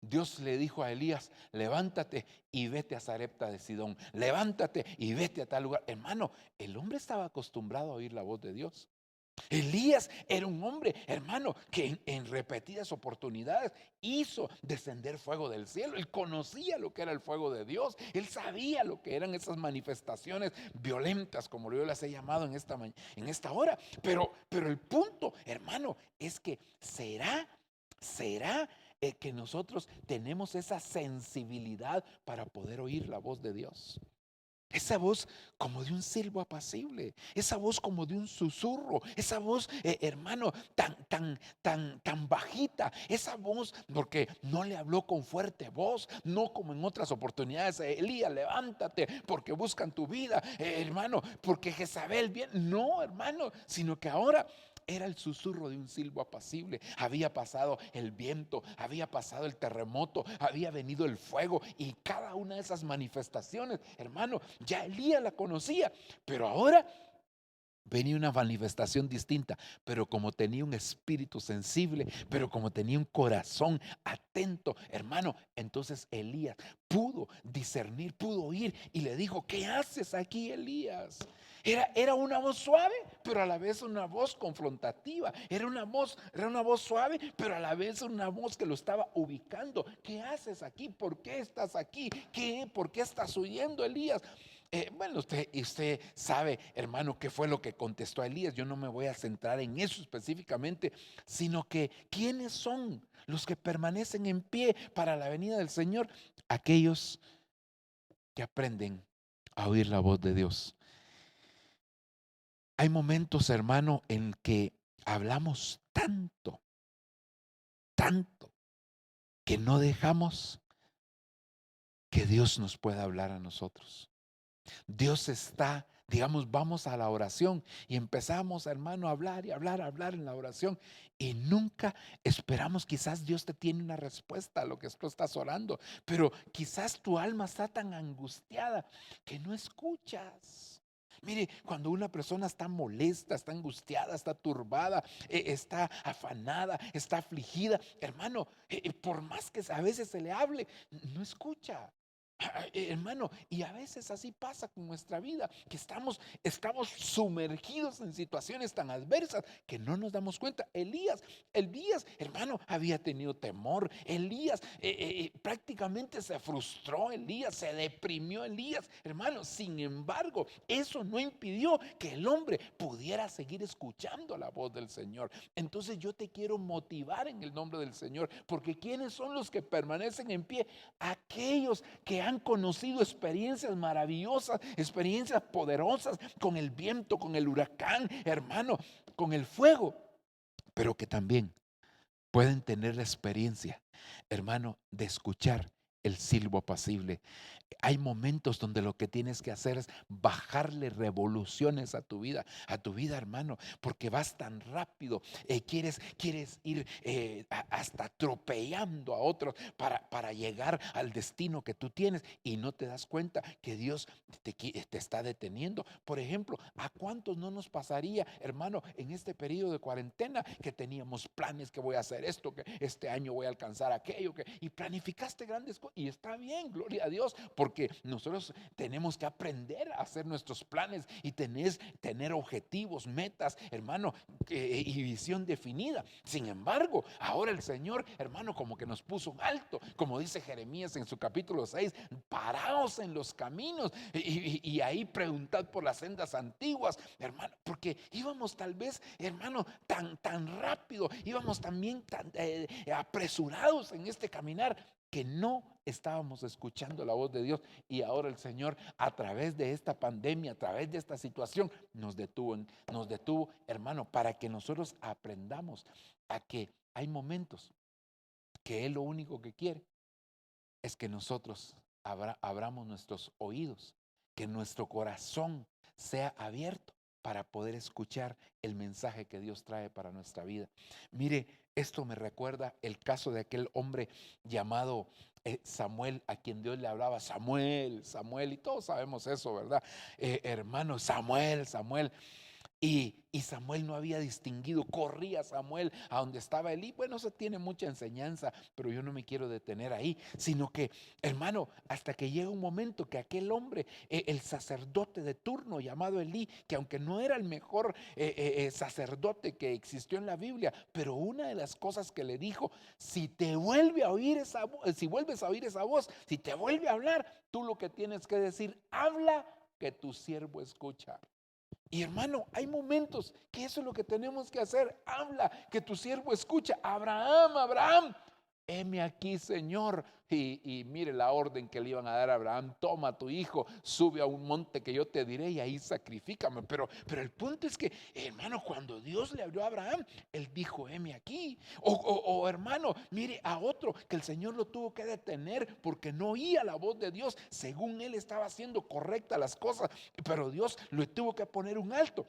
Dios le dijo a Elías: levántate y vete a Sarepta de Sidón, levántate y vete a tal lugar. Hermano, el hombre estaba acostumbrado a oír la voz de Dios. Elías era un hombre, hermano, que en repetidas oportunidades hizo descender fuego del cielo. Él conocía lo que era el fuego de Dios. Él sabía lo que eran esas manifestaciones violentas, como yo las he llamado en esta hora. Pero el punto, hermano, es que será que nosotros tenemos esa sensibilidad para poder oír la voz de Dios. Esa voz como de un silbo apacible, esa voz como de un susurro, esa voz, hermano, tan bajita, esa voz, porque no le habló con fuerte voz, no como en otras oportunidades: Elías, levántate, porque buscan tu vida, hermano, porque Jezabel viene. No, hermano, sino que ahora era el susurro de un silbo apacible. Había pasado el viento, había pasado el terremoto, había venido el fuego, y cada una de esas manifestaciones, hermano, ya Elías la conocía, pero ahora venía una manifestación distinta. Pero como tenía un espíritu sensible, pero como tenía un corazón atento, hermano, entonces Elías pudo discernir, pudo oír, y le dijo: ¿qué haces aquí, Elías? Era una voz suave, pero a la vez una voz confrontativa. Era una voz suave, pero a la vez una voz que lo estaba ubicando. ¿Qué haces aquí? ¿Por qué estás aquí? ¿Por qué estás huyendo, Elías? Bueno, usted sabe, hermano, qué fue lo que contestó a Elías. Yo no me voy a centrar en eso específicamente, sino que ¿quiénes son los que permanecen en pie para la venida del Señor? Aquellos que aprenden a oír la voz de Dios. Hay momentos, hermano, en que hablamos tanto, que no dejamos que Dios nos pueda hablar a nosotros. Dios está, digamos, vamos a la oración y empezamos, hermano, a hablar y hablar en la oración, y nunca esperamos. Quizás Dios te tiene una respuesta a lo que tú estás orando, pero quizás tu alma está tan angustiada que no escuchas. Mire, cuando una persona está molesta, está angustiada, está turbada, está afanada, está afligida, hermano, por más que a veces se le hable, no escucha. Hermano, y a veces así pasa con nuestra vida, que estamos sumergidos en situaciones tan adversas que no nos damos cuenta. Elías, hermano, había tenido temor. Elías prácticamente se frustró. Elías se deprimió. Elías, hermano, sin embargo, eso no impidió que el hombre pudiera seguir escuchando la voz del Señor. Entonces yo te quiero motivar en el nombre del Señor, porque ¿quiénes son los que permanecen en pie? Aquellos que han conocido experiencias maravillosas, experiencias poderosas con el viento, con el huracán, hermano, con el fuego, pero que también pueden tener la experiencia, hermano, de escuchar el silbo apacible. Hay momentos donde lo que tienes que hacer es bajarle revoluciones a tu vida, hermano, porque vas tan rápido, quieres ir hasta atropellando a otros para llegar al destino que tú tienes y no te das cuenta que Dios te está deteniendo. Por ejemplo, ¿a cuántos no nos pasaría, hermano, en este periodo de cuarentena que teníamos planes, que voy a hacer esto, que este año voy a alcanzar aquello, y planificaste grandes cosas y está bien, gloria a Dios, porque nosotros tenemos que aprender a hacer nuestros planes y tener objetivos, metas, hermano, y visión definida. Sin embargo, ahora el Señor, hermano, como que nos puso un alto, como dice Jeremías en su capítulo 6, paraos en los caminos y ahí preguntad por las sendas antiguas, hermano, porque íbamos tal vez, hermano, tan rápido, íbamos también tan apresurados en este caminar, que no estábamos escuchando la voz de Dios. Y ahora el Señor, a través de esta pandemia, a través de esta situación, nos detuvo, hermano, para que nosotros aprendamos a que hay momentos que Él lo único que quiere es que nosotros abramos nuestros oídos, que nuestro corazón sea abierto para poder escuchar el mensaje que Dios trae para nuestra vida. Mire, esto me recuerda el caso de aquel hombre llamado Samuel, a quien Dios le hablaba: Samuel, Samuel, y todos sabemos eso, ¿verdad? Hermano, Samuel, Samuel. Y Samuel no había distinguido, corría Samuel a donde estaba Elí. Bueno, eso tiene mucha enseñanza, pero yo no me quiero detener ahí, sino que, hermano, hasta que llega un momento que aquel hombre, el sacerdote de turno llamado Elí, que aunque no era el mejor sacerdote que existió en la Biblia, pero una de las cosas que le dijo: si te vuelve a oír esa voz, si vuelves a oír esa voz, si te vuelve a hablar, tú lo que tienes que decir: habla, que tu siervo escucha. Y hermano, hay momentos que eso es lo que tenemos que hacer. Habla, que tu siervo escucha. Abraham, Abraham, heme aquí, Señor. Y mire la orden que le iban a dar a Abraham: toma a tu hijo, sube a un monte que yo te diré y ahí sacrifícame. Pero el punto es que, hermano, cuando Dios le habló a Abraham, él dijo: heme aquí. O hermano, mire a otro que el Señor lo tuvo que detener porque no oía la voz de Dios. Según él estaba haciendo correctas las cosas, pero Dios le tuvo que poner un alto.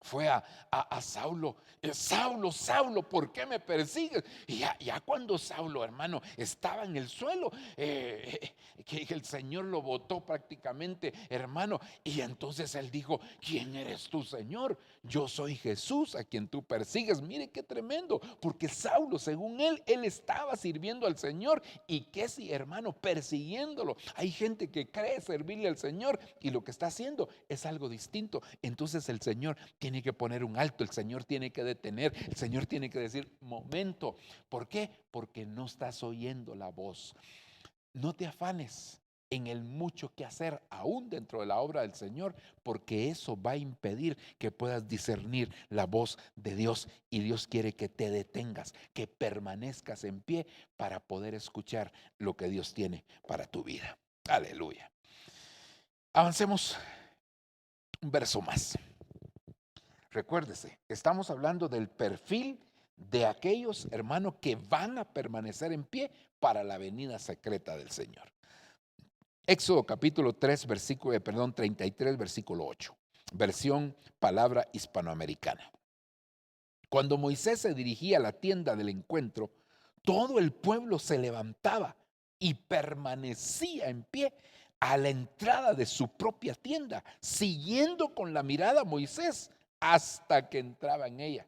Fue a Saulo: Saulo, Saulo, ¿por qué me persigues? Y ya cuando Saulo, hermano, estaba en el suelo, que el Señor lo botó prácticamente, hermano. Y entonces él dijo: ¿quién eres tú, Señor? Yo soy Jesús a quien tú persigues. Mire qué tremendo, porque Saulo, según él estaba sirviendo al Señor. Y que si, hermano, persiguiéndolo. Hay gente que cree servirle al Señor y lo que está haciendo es algo distinto. Entonces el Señor tiene que poner un alto, el Señor tiene que detener, el Señor tiene que decir: momento. ¿Por qué? Porque no estás oyendo la voz. No te afanes en el mucho que hacer aún dentro de la obra del Señor, porque eso va a impedir que puedas discernir la voz de Dios. Y Dios quiere que te detengas, que permanezcas en pie para poder escuchar lo que Dios tiene para tu vida. Aleluya. Avancemos un verso más. Recuérdese, estamos hablando del perfil de aquellos, hermanos, que van a permanecer en pie para la venida secreta del Señor. Éxodo capítulo 3, 33, versículo 8. Versión palabra hispanoamericana. Cuando Moisés se dirigía a la tienda del encuentro, todo el pueblo se levantaba y permanecía en pie a la entrada de su propia tienda, siguiendo con la mirada a Moisés hasta que entraba en ella.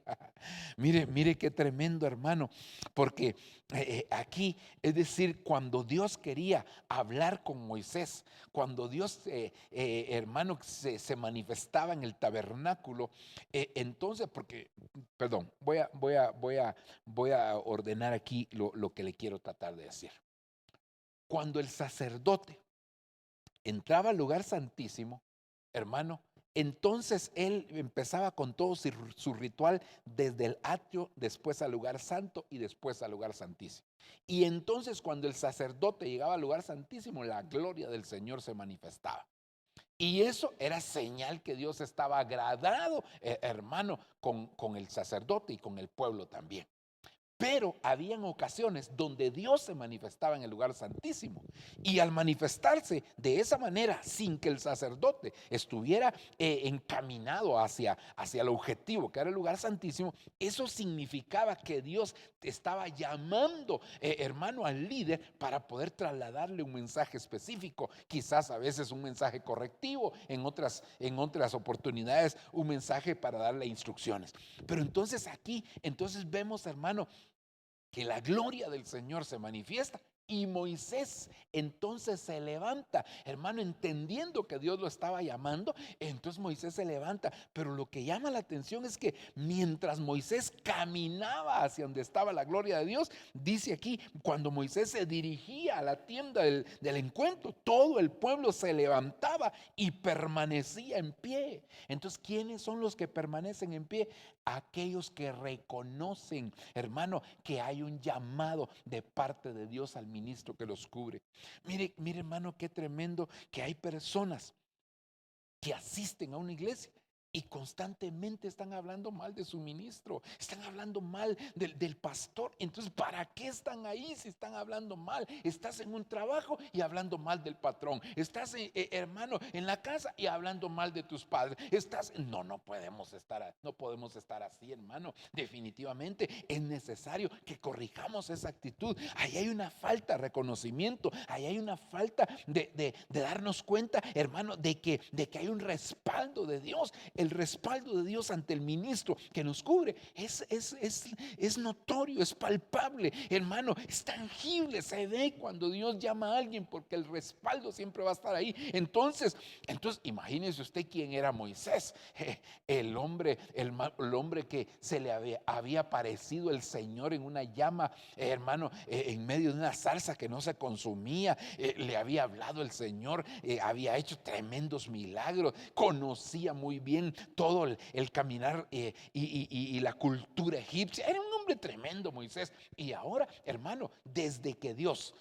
Mire qué tremendo, hermano, porque aquí, es decir, cuando Dios quería hablar con Moisés, cuando Dios, hermano, se manifestaba en el tabernáculo, entonces, porque, perdón, voy a ordenar aquí lo que le quiero tratar de decir. Cuando el sacerdote entraba al lugar santísimo, hermano, entonces él empezaba con todo su ritual desde el atrio, después al lugar santo y después al lugar santísimo. Y entonces cuando el sacerdote llegaba al lugar santísimo, la gloria del Señor se manifestaba. Y eso era señal que Dios estaba agradado, hermano, con el sacerdote y con el pueblo también. Pero habían ocasiones donde Dios se manifestaba en el lugar santísimo. Y al manifestarse de esa manera, sin que el sacerdote estuviera encaminado hacia el objetivo, que era el lugar santísimo, eso significaba que Dios estaba llamando, hermano, al líder para poder trasladarle un mensaje específico. Quizás a veces un mensaje correctivo, en otras oportunidades un mensaje para darle instrucciones. Pero entonces aquí, entonces vemos, hermano, que la gloria del Señor se manifiesta. Y Moisés entonces se levanta, hermano, entendiendo que Dios lo estaba llamando. Entonces Moisés se levanta, pero lo que llama la atención es que mientras Moisés caminaba hacia donde estaba la gloria de Dios, dice aquí, cuando Moisés se dirigía a la tienda del encuentro, todo el pueblo se levantaba y permanecía en pie. Entonces, ¿quiénes son los que permanecen en pie? Aquellos que reconocen, hermano, que hay un llamado de parte de Dios al ministro que los cubre. Mire, hermano, qué tremendo que hay personas que asisten a una iglesia y constantemente están hablando mal de su ministro, están hablando mal del pastor. Entonces, ¿para qué están ahí si están hablando mal? Estás en un trabajo y hablando mal del patrón. Estás, hermano, en la casa y hablando mal de tus padres. No podemos estar así, hermano. Definitivamente es necesario que corrijamos esa actitud. Ahí hay una falta de reconocimiento, ahí hay una falta de darnos cuenta, hermano, de que hay un respaldo de Dios. El respaldo de Dios ante el ministro que nos cubre es notorio, es palpable, hermano, es tangible, se ve cuando Dios llama a alguien, porque el respaldo siempre va a estar ahí. Entonces imagínese usted quién era Moisés, el hombre que se le había aparecido el Señor en una llama, hermano, en medio de una zarza que no se consumía. Le había hablado el Señor, había hecho tremendos milagros, conocía muy bien todo el caminar y la cultura egipcia. Era un hombre tremendo, Moisés. Y ahora, hermano, desde que Dios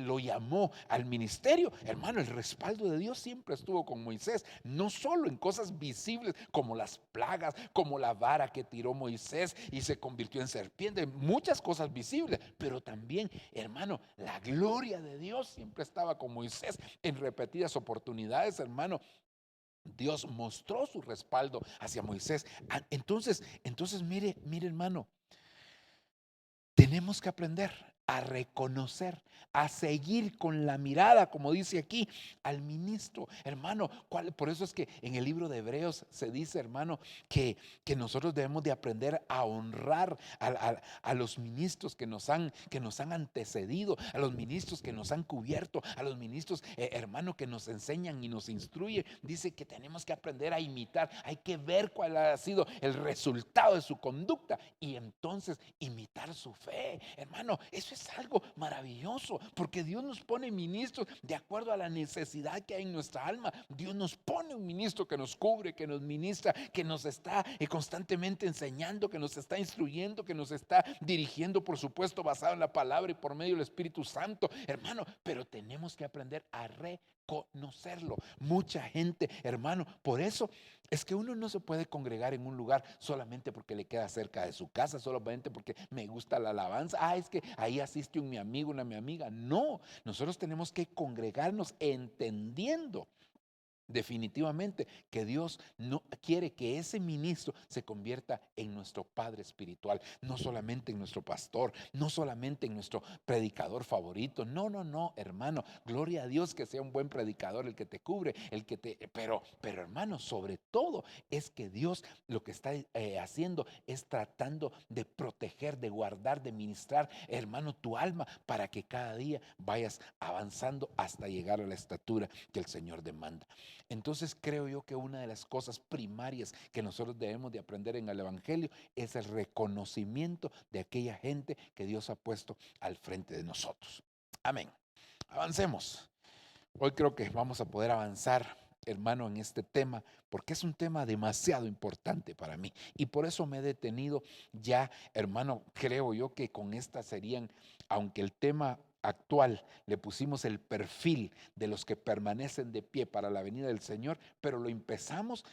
lo llamó al ministerio, hermano, el respaldo de Dios siempre estuvo con Moisés, no solo en cosas visibles como las plagas, como la vara que tiró Moisés y se convirtió en serpiente, muchas cosas visibles, pero también, hermano, la gloria de Dios siempre estaba con Moisés. En repetidas oportunidades, hermano, Dios mostró su respaldo hacia Moisés. Entonces mire, hermano, tenemos que aprender a reconocer, a seguir con la mirada, como dice aquí, al ministro, hermano. Por eso es que en el libro de Hebreos se dice, hermano, que nosotros debemos de aprender a honrar a los ministros que nos han antecedido, a los ministros que nos han cubierto, a los ministros, hermano, que nos enseñan y nos instruyen. Dice que tenemos que aprender a imitar, hay que ver cuál ha sido el resultado de su conducta y entonces imitar su fe, hermano. Eso es algo maravilloso, porque Dios nos pone ministros de acuerdo a la necesidad que hay en nuestra alma. Dios nos pone un ministro que nos cubre, que nos ministra, que nos está constantemente enseñando, que nos está instruyendo, que nos está dirigiendo, por supuesto, basado en la palabra y por medio del Espíritu Santo, hermano. Pero tenemos que aprender a reconocerlo. Mucha gente, hermano, por eso es que uno no se puede congregar en un lugar solamente porque le queda cerca de su casa, solamente porque me gusta la alabanza. Es que ahí asiste mi amigo, mi amiga. No, nosotros tenemos que congregarnos entendiendo definitivamente que Dios no quiere que ese ministro se convierta en nuestro padre espiritual, no solamente en nuestro pastor, no solamente en nuestro predicador favorito. No, hermano, gloria a Dios que sea un buen predicador el que te cubre, pero hermano, sobre todo es que Dios lo que está haciendo es tratando de proteger, de guardar, de ministrar, hermano, tu alma, para que cada día vayas avanzando hasta llegar a la estatura que el Señor demanda. Entonces creo yo que una de las cosas primarias que nosotros debemos de aprender en el Evangelio es el reconocimiento de aquella gente que Dios ha puesto al frente de nosotros. Amén. Avancemos. Hoy creo que vamos a poder avanzar, hermano, en este tema, porque es un tema demasiado importante para mí. Y por eso me he detenido ya, hermano. Creo yo que con esta serían, aunque el tema actual le pusimos el perfil de los que permanecen de pie para la venida del Señor, pero lo empezamos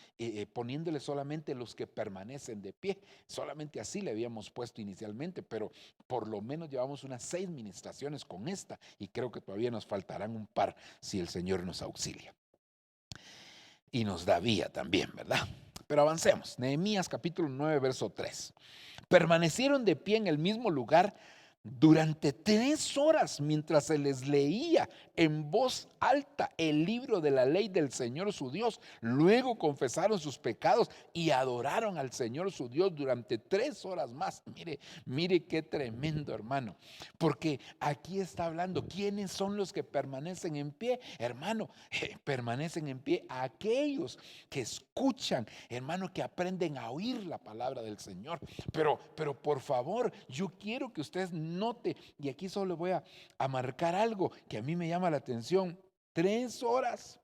poniéndole solamente los que permanecen de pie. Solamente así le habíamos puesto inicialmente, pero por lo menos llevamos unas 6 ministraciones con esta y creo que todavía nos faltarán un par si el Señor nos auxilia. Y nos da vía también, ¿verdad? Pero avancemos. Nehemías capítulo 9, verso 3. Permanecieron de pie en el mismo lugar durante 3 horas mientras se les leía en voz alta el libro de la ley del Señor su Dios. Luego confesaron sus pecados y adoraron al Señor su Dios durante 3 horas más. Mire qué tremendo, hermano. Porque aquí está hablando, ¿quiénes son los que permanecen en pie? Hermano, permanecen en pie aquellos que escuchan, hermano, que aprenden a oír la palabra del Señor. Pero por favor, yo quiero que ustedes note, y aquí solo voy a marcar algo que a mí me llama la atención: 3 horas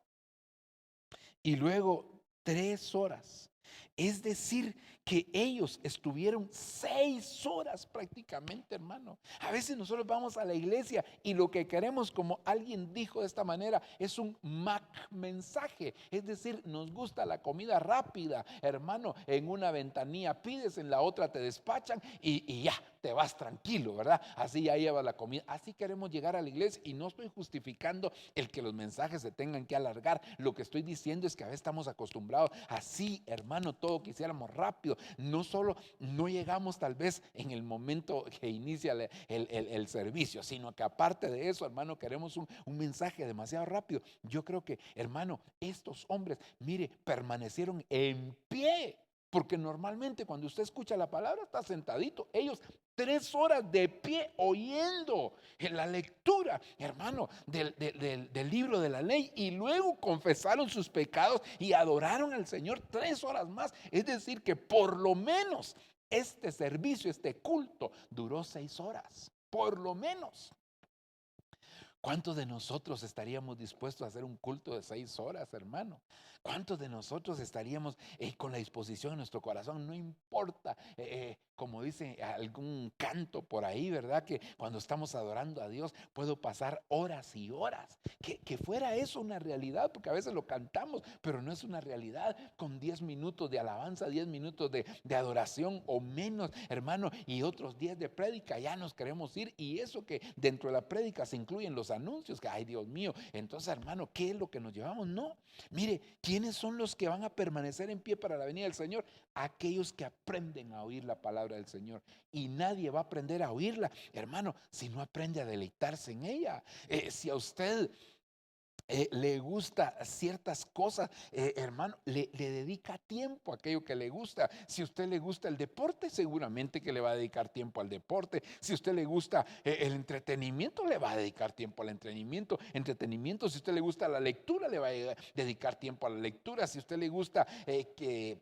y luego 3 horas. Es decir, que ellos estuvieron 6 horas prácticamente, hermano. A veces nosotros vamos a la iglesia y lo que queremos, como alguien dijo de esta manera, es un Mac mensaje. Es decir, nos gusta la comida rápida, hermano. En una ventanilla pides, en la otra te despachan y ya te vas tranquilo, ¿verdad? Así ya llevas la comida. Así queremos llegar a la iglesia, y no estoy justificando el que los mensajes se tengan que alargar. Lo que estoy diciendo es que a veces estamos acostumbrados así, hermano, todo quisiéramos rápido. No solo no llegamos tal vez en el momento que inicia el servicio, sino que aparte de eso, hermano, queremos un mensaje demasiado rápido. Yo creo que, hermano, estos hombres, mire, permanecieron en pie. Porque normalmente cuando usted escucha la palabra está sentadito. Ellos 3 horas de pie oyendo en la lectura, hermano, del libro de la ley, y luego confesaron sus pecados y adoraron al Señor 3 horas más. Es decir, que por lo menos este servicio, este culto duró 6 horas, por lo menos. ¿Cuántos de nosotros estaríamos dispuestos a hacer un culto de 6 horas, hermano? ¿Cuántos de nosotros estaríamos con la disposición en nuestro corazón? No importa, como dice algún canto por ahí, ¿verdad? Que cuando estamos adorando a Dios puedo pasar horas y horas. Que fuera eso una realidad, porque a veces lo cantamos, pero no es una realidad. Con 10 minutos de alabanza, 10 minutos de adoración o menos, hermano, y otros 10 de prédica, ya nos queremos ir. Y eso que dentro de la prédica se incluyen los anuncios, que ay, Dios mío, entonces, hermano, ¿qué es lo que nos llevamos? No, mire, ¿quiénes son los que van a permanecer en pie para la venida del Señor? Aquellos que aprenden a oír la palabra del Señor. Y nadie va a aprender a oírla, hermano, si no aprende a deleitarse en ella. Si a usted le gusta ciertas cosas, hermano, le dedica tiempo a aquello que le gusta. Si a usted le gusta el deporte, seguramente que le va a dedicar tiempo al deporte. Si a usted le gusta el entretenimiento, le va a dedicar tiempo al entretenimiento. Si a usted le gusta la lectura, le va a dedicar tiempo a la lectura. Si a usted le gusta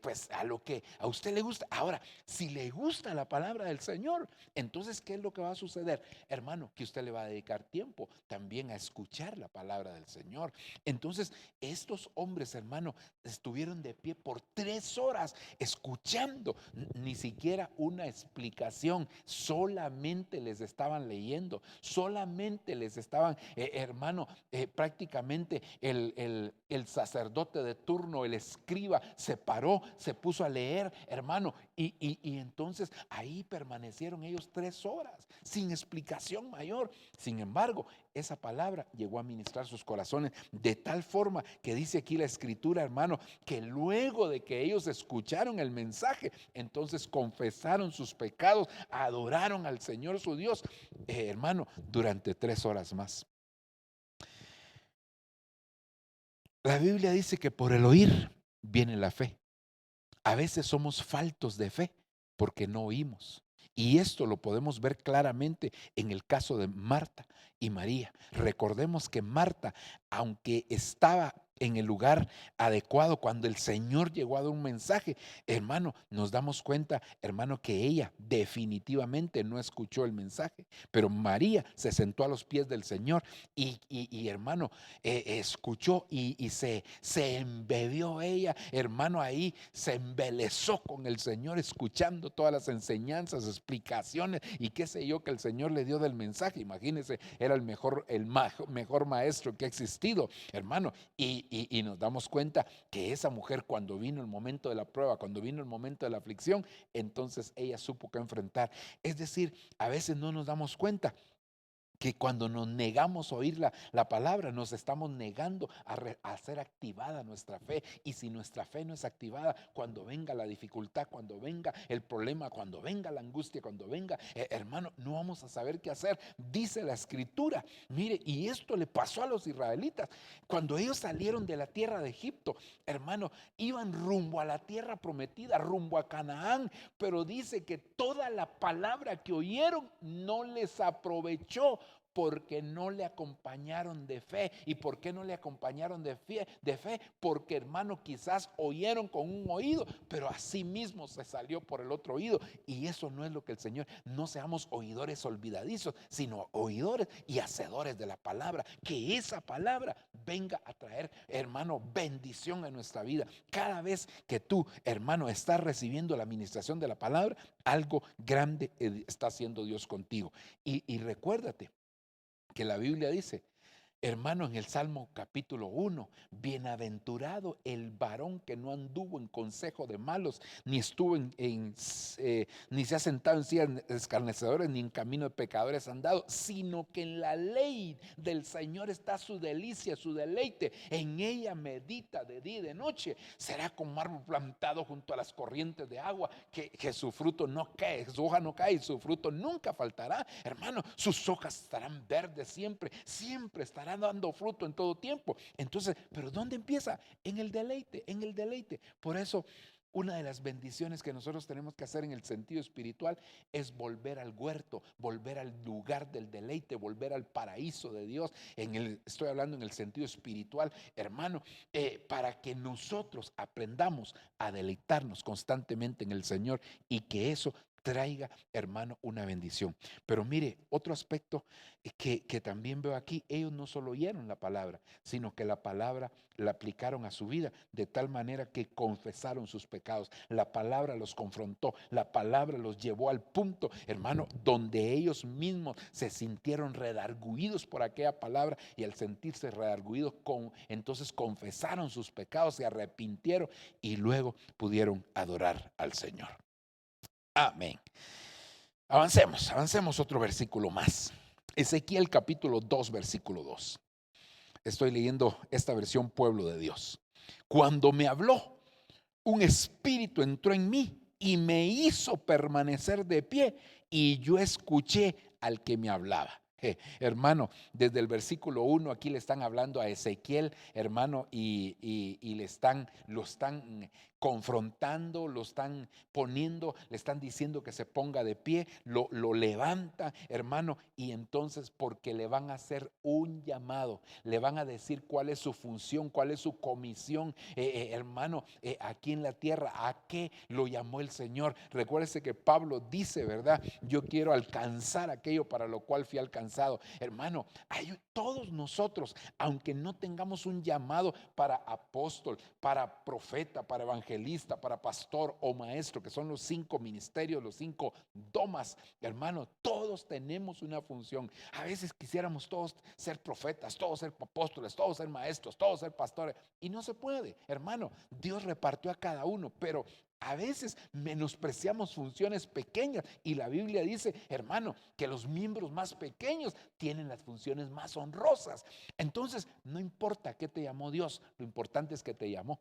pues a lo que a usted le gusta. Ahora, si le gusta la palabra del Señor, entonces ¿qué es lo que va a suceder? Hermano, que usted le va a dedicar tiempo también a escuchar la palabra del Señor. Entonces estos hombres, hermano, estuvieron de pie por 3 horas escuchando, ni siquiera una explicación, solamente les estaban leyendo, solamente les estaban, hermano, prácticamente el sacerdote de turno, el escriba, se paró, se puso a leer, hermano, y entonces ahí permanecieron ellos 3 horas sin explicación mayor. Sin embargo, esa palabra llegó a ministrar sus corazones de tal forma que dice aquí la escritura, hermano, que luego de que ellos escucharon el mensaje, entonces confesaron sus pecados, adoraron al Señor su Dios, hermano, durante 3 horas más. La Biblia dice que por el oír viene la fe. A veces somos faltos de fe porque no oímos. Y esto lo podemos ver claramente en el caso de Marta y María. Recordemos que Marta, aunque estaba en el lugar adecuado, cuando el Señor llegó a dar un mensaje, hermano, nos damos cuenta, hermano, que ella definitivamente no escuchó el mensaje, pero María se sentó a los pies del Señor hermano, escuchó y se embebió ella, hermano, ahí se embelezó con el Señor, escuchando todas las enseñanzas, explicaciones y qué sé yo que el Señor le dio del mensaje. Imagínense, era mejor maestro que ha existido, hermano, y nos damos cuenta que esa mujer, cuando vino el momento de la prueba, cuando vino el momento de la aflicción, entonces ella supo que enfrentar. Es decir, a veces no nos damos cuenta que cuando nos negamos a oír la palabra, nos estamos negando a ser activada nuestra fe. Y si nuestra fe no es activada, cuando venga la dificultad, cuando venga el problema, cuando venga la angustia, cuando venga, hermano, no vamos a saber qué hacer. Dice la Escritura, mire, y esto le pasó a los israelitas. Cuando ellos salieron de la tierra de Egipto, hermano, iban rumbo a la tierra prometida, rumbo a Canaán, pero dice que toda la palabra que oyeron no les aprovechó, porque no le acompañaron de fe. ¿Y por qué no le acompañaron de fe? Porque, hermano, quizás oyeron con un oído, pero así mismo se salió por el otro oído. Y eso no es lo que el Señor, no seamos oidores olvidadizos, sino oidores y hacedores de la palabra. Que esa palabra venga a traer, hermano, bendición en nuestra vida. Cada vez que tú, hermano, estás recibiendo la administración de la palabra, algo grande está haciendo Dios contigo. Y recuérdate que la Biblia dice, hermano, en el Salmo capítulo 1, bienaventurado el varón que no anduvo en consejo de malos, ni estuvo ni se ha sentado en silla de escarnecedores, ni en camino de pecadores andado, sino que en la ley del Señor está su delicia, su deleite, en ella medita de día y de noche. Será como árbol plantado junto a las corrientes de agua, que su fruto no cae, su hoja no cae y su fruto nunca faltará. Hermano, sus hojas estarán verdes siempre, siempre estarán dando fruto en todo tiempo. Entonces, ¿pero dónde empieza? En el deleite, en el deleite. Por eso, una de las bendiciones que nosotros tenemos que hacer en el sentido espiritual es volver al huerto, volver al lugar del deleite, volver al paraíso de Dios. Estoy hablando en el sentido espiritual, hermano, para que nosotros aprendamos a deleitarnos constantemente en el Señor y que eso traiga, hermano, una bendición. Pero mire, otro aspecto que también veo aquí, ellos no solo oyeron la palabra, sino que la palabra la aplicaron a su vida de tal manera que confesaron sus pecados. La palabra los confrontó, la palabra los llevó al punto, hermano, donde ellos mismos se sintieron redarguidos por aquella palabra, y al sentirse redarguidos, entonces confesaron sus pecados, se arrepintieron y luego pudieron adorar al Señor. Amén. Avancemos otro versículo más. Ezequiel capítulo 2, versículo 2. Estoy leyendo esta versión Pueblo de Dios. Cuando me habló, un espíritu entró en mí y me hizo permanecer de pie, y yo escuché al que me hablaba. Hermano, desde el versículo 1 aquí le están hablando a Ezequiel, hermano, y lo están confrontando, lo están poniendo, le están diciendo que se ponga de pie, lo levanta, hermano, y entonces porque le van a hacer un llamado, le van a decir cuál es su función, cuál es su comisión, hermano, aquí en la tierra, a qué lo llamó el Señor. Recuérdese que Pablo dice, ¿verdad? Yo quiero alcanzar aquello para lo cual fui alcanzado. Hermano, todos nosotros, aunque no tengamos un llamado para apóstol, para profeta, para evangelista, para pastor o maestro, que son los 5 ministerios, los 5 domas, hermano, todos tenemos una función. A veces quisiéramos todos ser profetas, todos ser apóstoles, todos ser maestros, todos ser pastores, y no se puede, hermano. Dios repartió a cada uno, pero a veces menospreciamos funciones pequeñas, y la Biblia dice, hermano, que los miembros más pequeños tienen las funciones más honrosas. Entonces, no importa qué te llamó Dios, lo importante es que te llamó.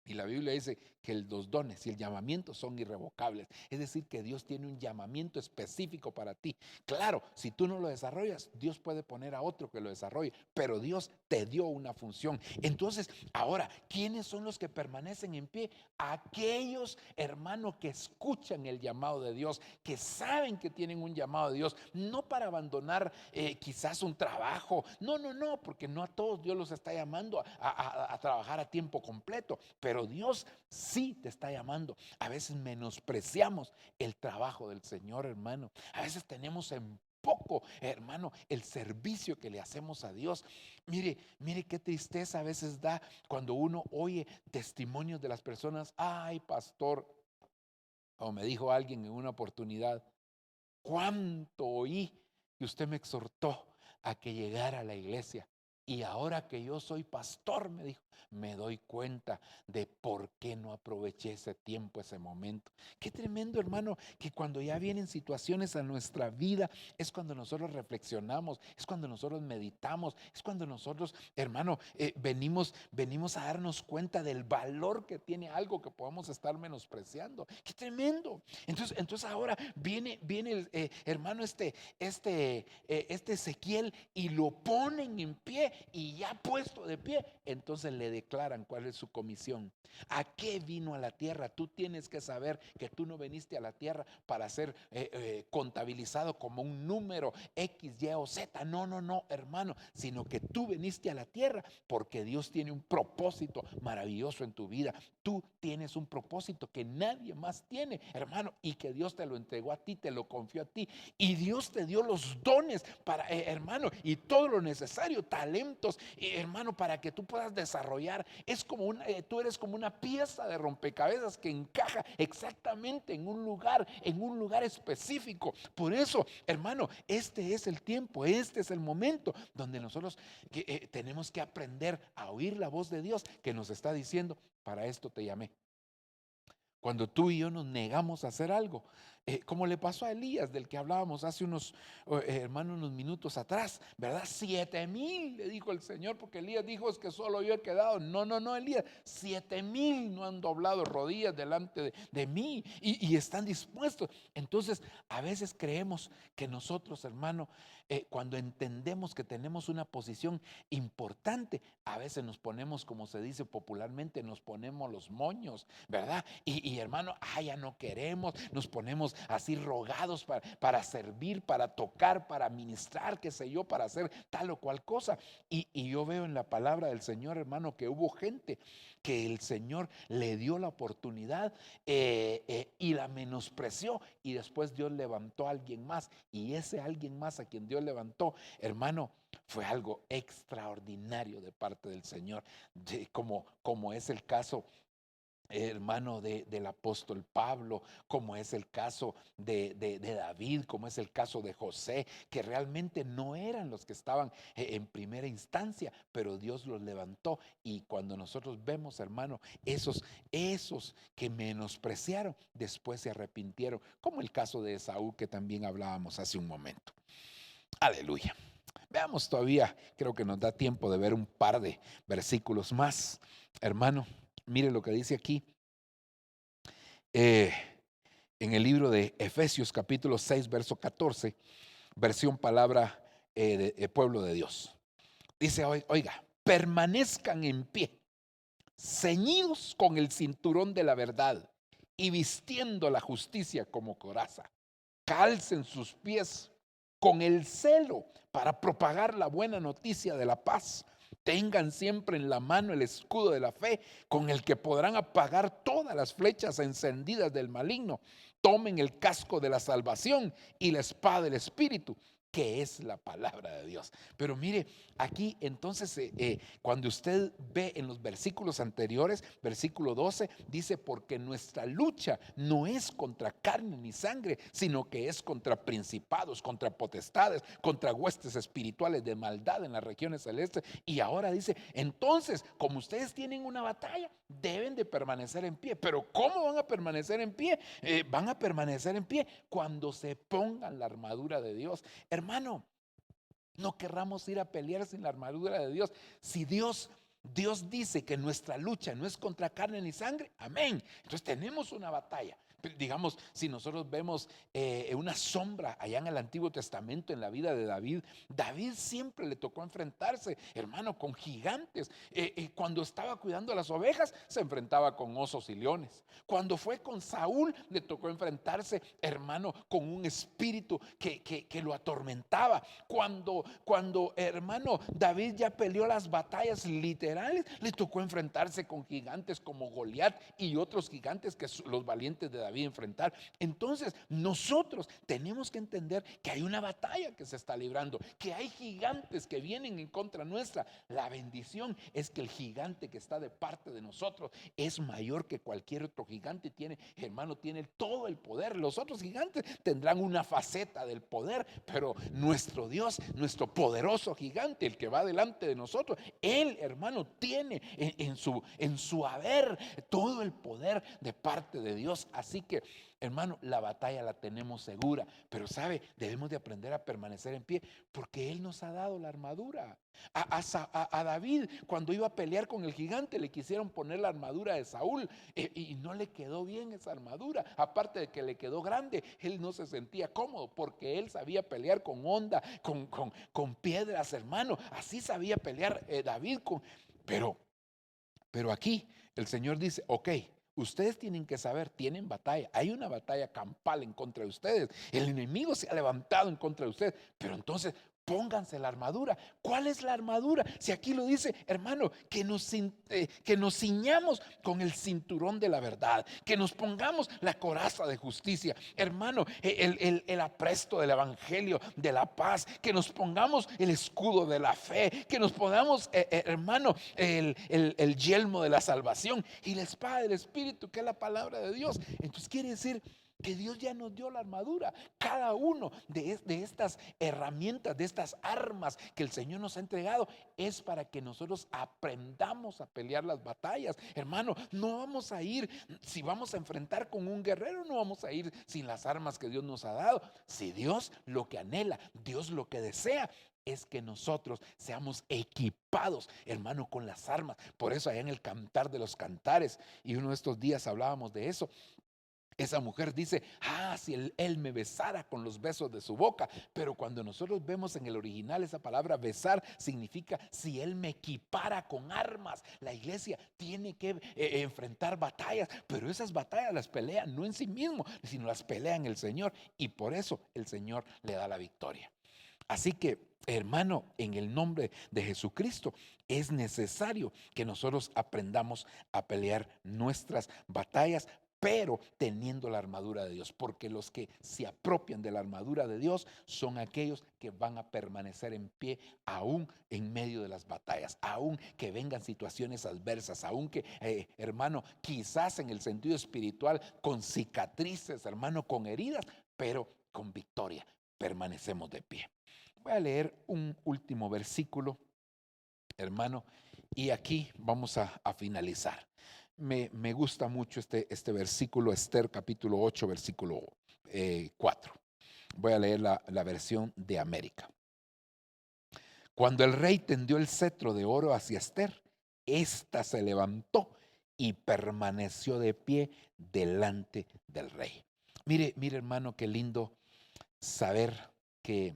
Y la Biblia dice que los dones y el llamamiento son irrevocables. Es decir, que Dios tiene un llamamiento específico para ti. Claro, si tú no lo desarrollas, Dios puede poner a otro que lo desarrolle, pero Dios te dio una función. Entonces, ahora, ¿quiénes son los que permanecen en pie? Aquellos, hermanos, que escuchan el llamado de Dios, que saben que tienen un llamado de Dios, no para abandonar quizás un trabajo. No, porque no a todos Dios los está llamando a trabajar a tiempo completo, pero Dios sí te está llamando. A veces menospreciamos el trabajo del Señor, hermano. A veces tenemos en poco, hermano, el servicio que le hacemos a Dios. Mire qué tristeza a veces da cuando uno oye testimonios de las personas. Ay, pastor, como me dijo alguien en una oportunidad, cuánto oí que usted me exhortó a que llegara a la iglesia. Y ahora que yo soy pastor, me dijo, me doy cuenta de por qué no aproveché ese tiempo, ese momento. Qué tremendo, hermano, que cuando ya vienen situaciones a nuestra vida, es cuando nosotros reflexionamos, es cuando nosotros meditamos, es cuando nosotros, hermano, venimos a darnos cuenta del valor que tiene algo que podamos estar menospreciando. Qué tremendo. Entonces ahora viene el hermano este Ezequiel, y lo ponen en pie, y ya puesto de pie, entonces le declaran cuál es su comisión. ¿A qué vino a la tierra? Tú tienes que saber que tú no viniste a la tierra para ser contabilizado como un número X, Y o Z. No, hermano, sino que tú viniste a la tierra porque Dios tiene un propósito maravilloso en tu vida. Tú tienes un propósito que nadie más tiene, hermano, y que Dios te lo entregó a ti, te lo confió a ti, y Dios te dio los dones para, hermano, y todo lo necesario, talentos, hermano, para que tú puedas desarrollar. Es como tú eres como una pieza de rompecabezas que encaja exactamente en un lugar específico. Por eso, hermano, este es el tiempo, este es el momento donde nosotros tenemos que aprender a oír la voz de Dios que nos está diciendo, para esto te llamé. Cuando tú y yo nos negamos a hacer algo, como le pasó a Elías, del que hablábamos hace unos minutos atrás, ¿verdad? 7,000 le dijo el Señor, porque Elías dijo, es que solo yo he quedado. No, Elías, 7,000 no han doblado rodillas delante de mí y están dispuestos. Entonces, a veces creemos que nosotros, hermano, cuando entendemos que tenemos una posición importante, a veces nos ponemos, como se dice popularmente, nos ponemos los moños, ¿verdad? Y hermano, ya no queremos, nos ponemos así rogados para servir, para tocar, para ministrar, qué sé yo, para hacer tal o cual cosa. Y yo veo en la palabra del Señor, hermano, que hubo gente que el Señor le dio la oportunidad y la menospreció, y después Dios levantó a alguien más, y ese alguien más a quien Dios levantó, hermano, fue algo extraordinario de parte del Señor, como es el caso, hermano, del apóstol Pablo, como es el caso de David, como es el caso de José, que realmente no eran los que estaban en primera instancia, pero Dios los levantó. Y cuando nosotros vemos, hermano, esos que menospreciaron, después se arrepintieron, como el caso de Esaú, que también hablábamos hace un momento. Aleluya. Veamos todavía, creo que nos da tiempo de ver un par de versículos más, hermano. Mire lo que dice aquí en el libro de Efesios capítulo 6 verso 14, versión palabra de pueblo de Dios. Dice, oiga, permanezcan en pie, ceñidos con el cinturón de la verdad y vistiendo la justicia como coraza. Calcen sus pies con el celo para propagar la buena noticia de la paz. Tengan siempre en la mano el escudo de la fe, con el que podrán apagar todas las flechas encendidas del maligno. Tomen el casco de la salvación y la espada del Espíritu, que es la palabra de Dios. Pero mire, aquí entonces cuando usted ve en los versículos anteriores, versículo 12, dice, porque nuestra lucha no es contra carne ni sangre, sino que es contra principados, contra potestades, contra huestes espirituales de maldad en las regiones celestes. Y ahora dice, entonces, como ustedes tienen una batalla, deben de permanecer en pie. Pero ¿cómo van a permanecer en pie? Van a permanecer en pie cuando se pongan la armadura de Dios. Hermano, no querramos ir a pelear sin la armadura de Dios. Si Dios Dios dice que nuestra lucha no es contra carne ni sangre. Amén. Entonces tenemos una batalla. Digamos, si nosotros vemos una sombra allá en el Antiguo Testamento en la vida de David, David siempre le tocó enfrentarse, hermano, con gigantes. Cuando estaba cuidando las ovejas, se enfrentaba con osos y leones. Cuando fue con Saúl, le tocó enfrentarse, hermano, con un espíritu que lo atormentaba. Cuando, hermano, David ya peleó las batallas literales, le tocó enfrentarse con gigantes como Goliat y otros gigantes que los valientes de David enfrentar. Entonces nosotros tenemos que entender que hay una batalla que se está librando, que hay gigantes que vienen en contra nuestra. La bendición es que el gigante que está de parte de nosotros es mayor que cualquier otro gigante. Tiene, hermano, tiene todo el poder. Los otros gigantes tendrán una faceta del poder, pero nuestro Dios, nuestro poderoso gigante, el que va delante de nosotros, él, hermano, tiene en su haber todo el poder de parte de Dios. Así que, hermano, la batalla la tenemos segura, pero sabe, debemos de aprender a permanecer en pie, porque Él nos ha dado la armadura. A David, cuando iba a pelear con el gigante, le quisieron poner la armadura de Saúl y no le quedó bien esa armadura. Aparte de que le quedó grande, él no se sentía cómodo, porque él sabía pelear con honda, con piedras, hermano. Así sabía pelear David pero aquí el Señor dice, ok, ustedes tienen que saber, tienen batalla, hay una batalla campal en contra de ustedes, el enemigo se ha levantado en contra de ustedes, pero entonces pónganse la armadura. ¿Cuál es la armadura? Si aquí lo dice, hermano, que nos ciñamos con el cinturón de la verdad, que nos pongamos la coraza de justicia, hermano, el apresto del evangelio de la paz, que nos pongamos el escudo de la fe, que nos pongamos, hermano, el yelmo de la salvación y la espada del Espíritu, que es la palabra de Dios. Entonces quiere decir que Dios ya nos dio la armadura. Cada uno de estas herramientas, de estas armas que el Señor nos ha entregado, es para que nosotros aprendamos a pelear las batallas. Hermano, no vamos a ir, si vamos a enfrentar con un guerrero, no vamos a ir sin las armas que Dios nos ha dado. Si Dios lo que anhela, Dios lo que desea, es que nosotros seamos equipados, hermano, con las armas. Por eso allá en el Cantar de los Cantares, y uno de estos días hablábamos de eso, esa mujer dice, si él me besara con los besos de su boca. Pero cuando nosotros vemos en el original esa palabra besar, significa si él me equipara con armas. La iglesia tiene que enfrentar batallas, pero esas batallas las pelea no en sí mismo, sino las pelea en el Señor. Y por eso el Señor le da la victoria. Así que, hermano, en el nombre de Jesucristo es necesario que nosotros aprendamos a pelear nuestras batallas, pero teniendo la armadura de Dios, porque los que se apropian de la armadura de Dios son aquellos que van a permanecer en pie aún en medio de las batallas, aún que vengan situaciones adversas, aún que, hermano, quizás en el sentido espiritual con cicatrices, hermano, con heridas, pero con victoria permanecemos de pie. Voy a leer un último versículo, hermano, y aquí vamos a finalizar. Me gusta mucho este versículo, Esther capítulo 8, versículo 4. Voy a leer la versión de América. Cuando el rey tendió el cetro de oro hacia Esther, ésta se levantó y permaneció de pie delante del rey. Mire, hermano, qué lindo saber que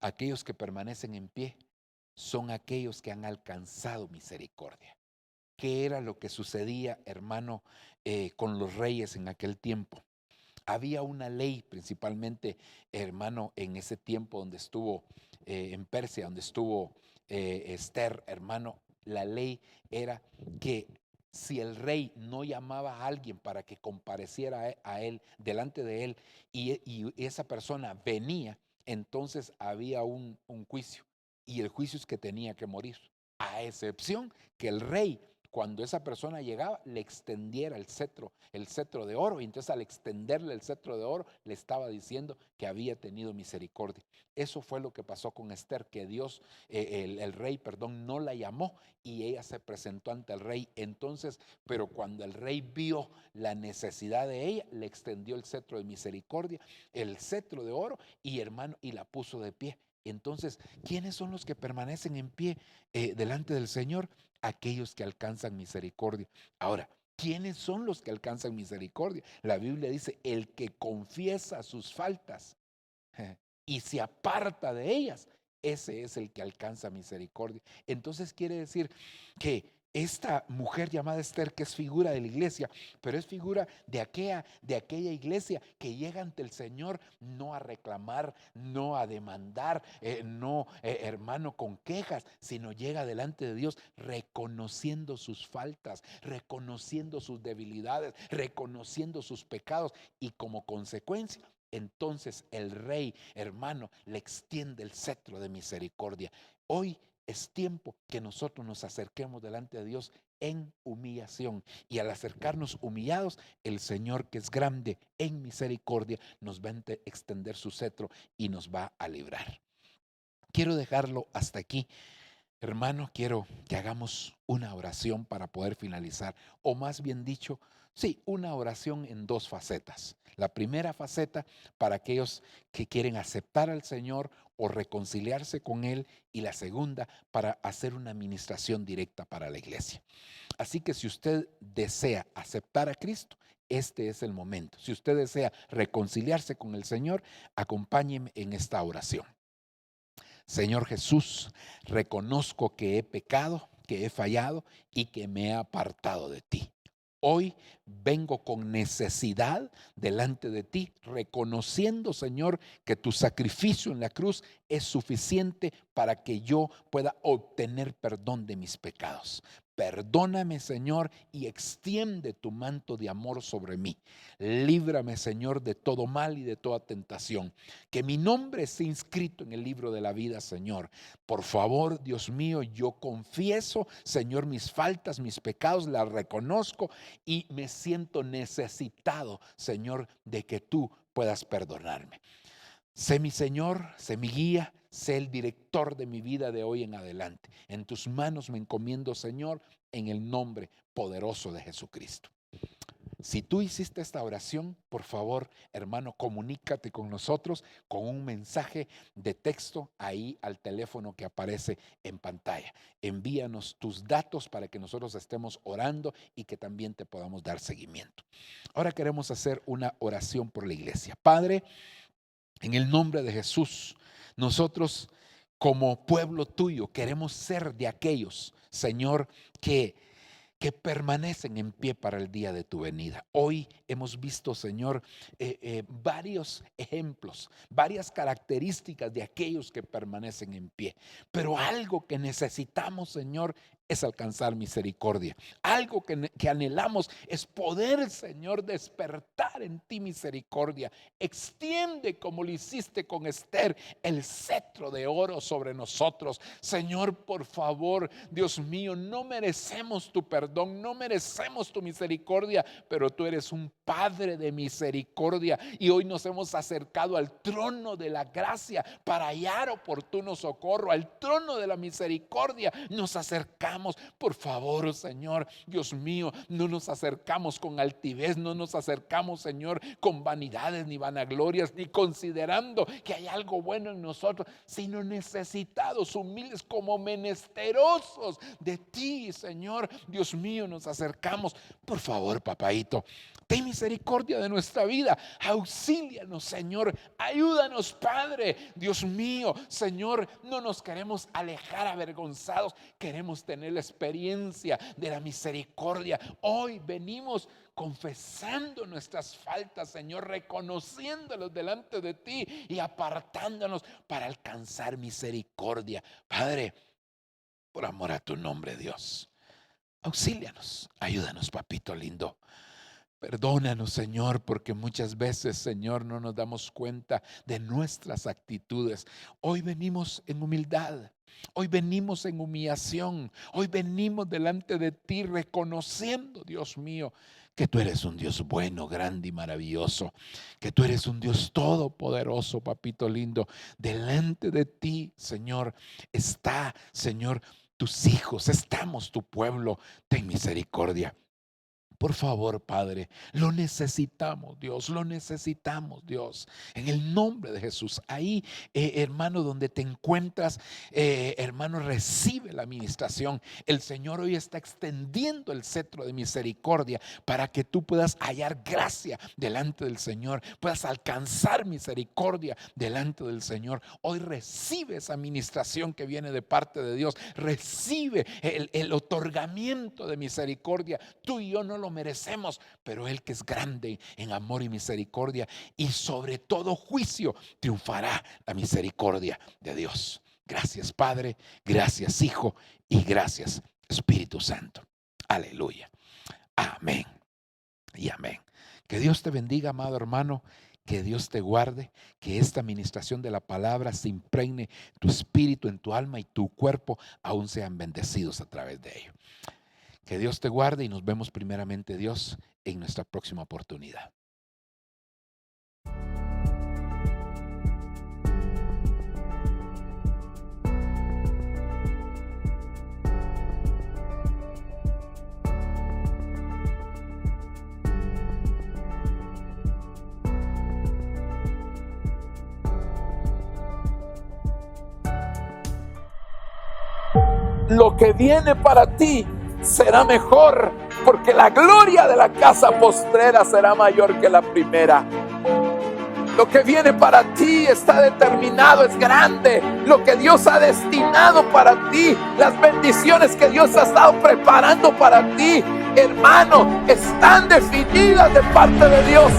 aquellos que permanecen en pie son aquellos que han alcanzado misericordia. ¿Qué era lo que sucedía, hermano, con los reyes en aquel tiempo? Había una ley, principalmente, hermano, en ese tiempo donde estuvo en Persia, donde estuvo Esther, hermano. La ley era que si el rey no llamaba a alguien para que compareciera a él, delante de él, y esa persona venía, entonces había un juicio, y el juicio es que tenía que morir, a excepción que el rey, cuando esa persona llegaba, le extendiera el cetro de oro, y entonces al extenderle el cetro de oro le estaba diciendo que había tenido misericordia. Eso fue lo que pasó con Esther, que Dios, el rey, no la llamó y ella se presentó ante el rey. Entonces, pero cuando el rey vio la necesidad de ella, le extendió el cetro de misericordia, el cetro de oro, y hermano, y la puso de pie. Entonces, ¿quiénes son los que permanecen en pie delante del Señor? Aquellos que alcanzan misericordia. Ahora, ¿quiénes son los que alcanzan misericordia? La Biblia dice, el que confiesa sus faltas y se aparta de ellas, ese es el que alcanza misericordia. Entonces quiere decir que esta mujer llamada Esther, que es figura de la iglesia, pero es figura de aquella iglesia que llega ante el Señor no a reclamar, no a demandar, no, hermano, con quejas, sino llega delante de Dios reconociendo sus faltas, reconociendo sus debilidades, reconociendo sus pecados, y como consecuencia, entonces el rey, hermano, le extiende el cetro de misericordia. Hoy es tiempo que nosotros nos acerquemos delante de Dios en humillación, y al acercarnos humillados, el Señor, que es grande en misericordia, nos va a extender su cetro y nos va a librar. Quiero dejarlo hasta aquí. Hermano, quiero que hagamos una oración para poder finalizar, o más bien dicho, sí, una oración en dos facetas. La primera faceta para aquellos que quieren aceptar al Señor o reconciliarse con Él, y la segunda para hacer una administración directa para la iglesia. Así que si usted desea aceptar a Cristo, este es el momento. Si usted desea reconciliarse con el Señor, acompáñeme en esta oración. Señor Jesús, reconozco que he pecado, que he fallado y que me he apartado de ti. Hoy vengo con necesidad delante de ti, reconociendo, Señor, que tu sacrificio en la cruz es suficiente para que yo pueda obtener perdón de mis pecados. Perdóname, Señor, y extiende tu manto de amor sobre mí. Líbrame, Señor, de todo mal y de toda tentación. Que mi nombre esté inscrito en el libro de la vida, Señor. Por favor, Dios mío, yo confieso, Señor, mis faltas, mis pecados, las reconozco y me siento necesitado, Señor, de que tú puedas perdonarme. Sé mi Señor, sé mi guía, sé el director de mi vida de hoy en adelante. En tus manos me encomiendo, Señor, en el nombre poderoso de Jesucristo. Si tú hiciste esta oración, por favor, hermano, comunícate con nosotros con un mensaje de texto ahí al teléfono que aparece en pantalla. Envíanos tus datos para que nosotros estemos orando y que también te podamos dar seguimiento. Ahora queremos hacer una oración por la iglesia. Padre, en el nombre de Jesús, nosotros como pueblo tuyo queremos ser de aquellos, Señor, que permanecen en pie para el día de tu venida. Hoy hemos visto, Señor, varios ejemplos, varias características de aquellos que permanecen en pie. Pero algo que necesitamos, Señor, es alcanzar misericordia. Algo que anhelamos es poder, Señor, despertar en ti misericordia. Extiende, como lo hiciste con Esther, el cetro de oro sobre nosotros. Señor, por favor, Dios mío, no merecemos tu perdón, no merecemos tu misericordia, pero tú eres un Padre de misericordia, y hoy nos hemos acercado al trono de la gracia para hallar oportuno socorro. Al trono de la misericordia nos acercamos. Por favor, Señor, Dios mío, no nos acercamos con altivez, no nos acercamos, Señor, con vanidades ni vanaglorias, ni considerando que hay algo bueno en nosotros, sino necesitados, humildes, como menesterosos de ti, Señor. Dios mío, nos acercamos. Por favor, papaito, ten misericordia de nuestra vida. Auxílianos, Señor. Ayúdanos, Padre. Dios mío, Señor, no nos queremos alejar avergonzados. Queremos tener la experiencia de la misericordia. Hoy venimos confesando nuestras faltas, Señor, reconociéndolos delante de ti y apartándonos para alcanzar misericordia. Padre, por amor a tu nombre, Dios, auxílianos, ayúdanos, papito lindo. Perdónanos, Señor, porque muchas veces, Señor, no nos damos cuenta de nuestras actitudes. Hoy venimos en humildad, hoy venimos en humillación, hoy venimos delante de ti reconociendo, Dios mío, que tú eres un Dios bueno, grande y maravilloso, que tú eres un Dios todopoderoso, papito lindo. Delante de ti, Señor, está, Señor, tus hijos, estamos tu pueblo. Ten misericordia. Por favor, Padre, lo necesitamos, Dios, lo necesitamos, Dios. En el nombre de Jesús. Ahí, hermano, donde te encuentras, hermano, recibe la administración. El Señor hoy está extendiendo el cetro de misericordia para que tú puedas hallar gracia delante del Señor, puedas alcanzar misericordia delante del Señor. Hoy recibe esa administración que viene de parte de Dios. Recibe el otorgamiento de misericordia. Tú y yo no lo merecemos, pero Él, que es grande en amor y misericordia y sobre todo juicio, triunfará la misericordia de Dios. Gracias, Padre, gracias, Hijo, y gracias, Espíritu Santo. Aleluya. Amén y amén. Que Dios te bendiga, amado hermano. Que Dios te guarde, que esta administración de la palabra se impregne tu espíritu, en tu alma y tu cuerpo, aún sean bendecidos a través de ello. Que Dios te guarde y nos vemos primeramente, Dios, en nuestra próxima oportunidad.
Lo que viene para ti será mejor, porque la gloria de la casa postrera será mayor que la primera. Lo que viene para ti está determinado, es grande. Lo que Dios ha destinado para ti, las bendiciones que Dios ha estado preparando para ti, hermano, están definidas de parte de Dios.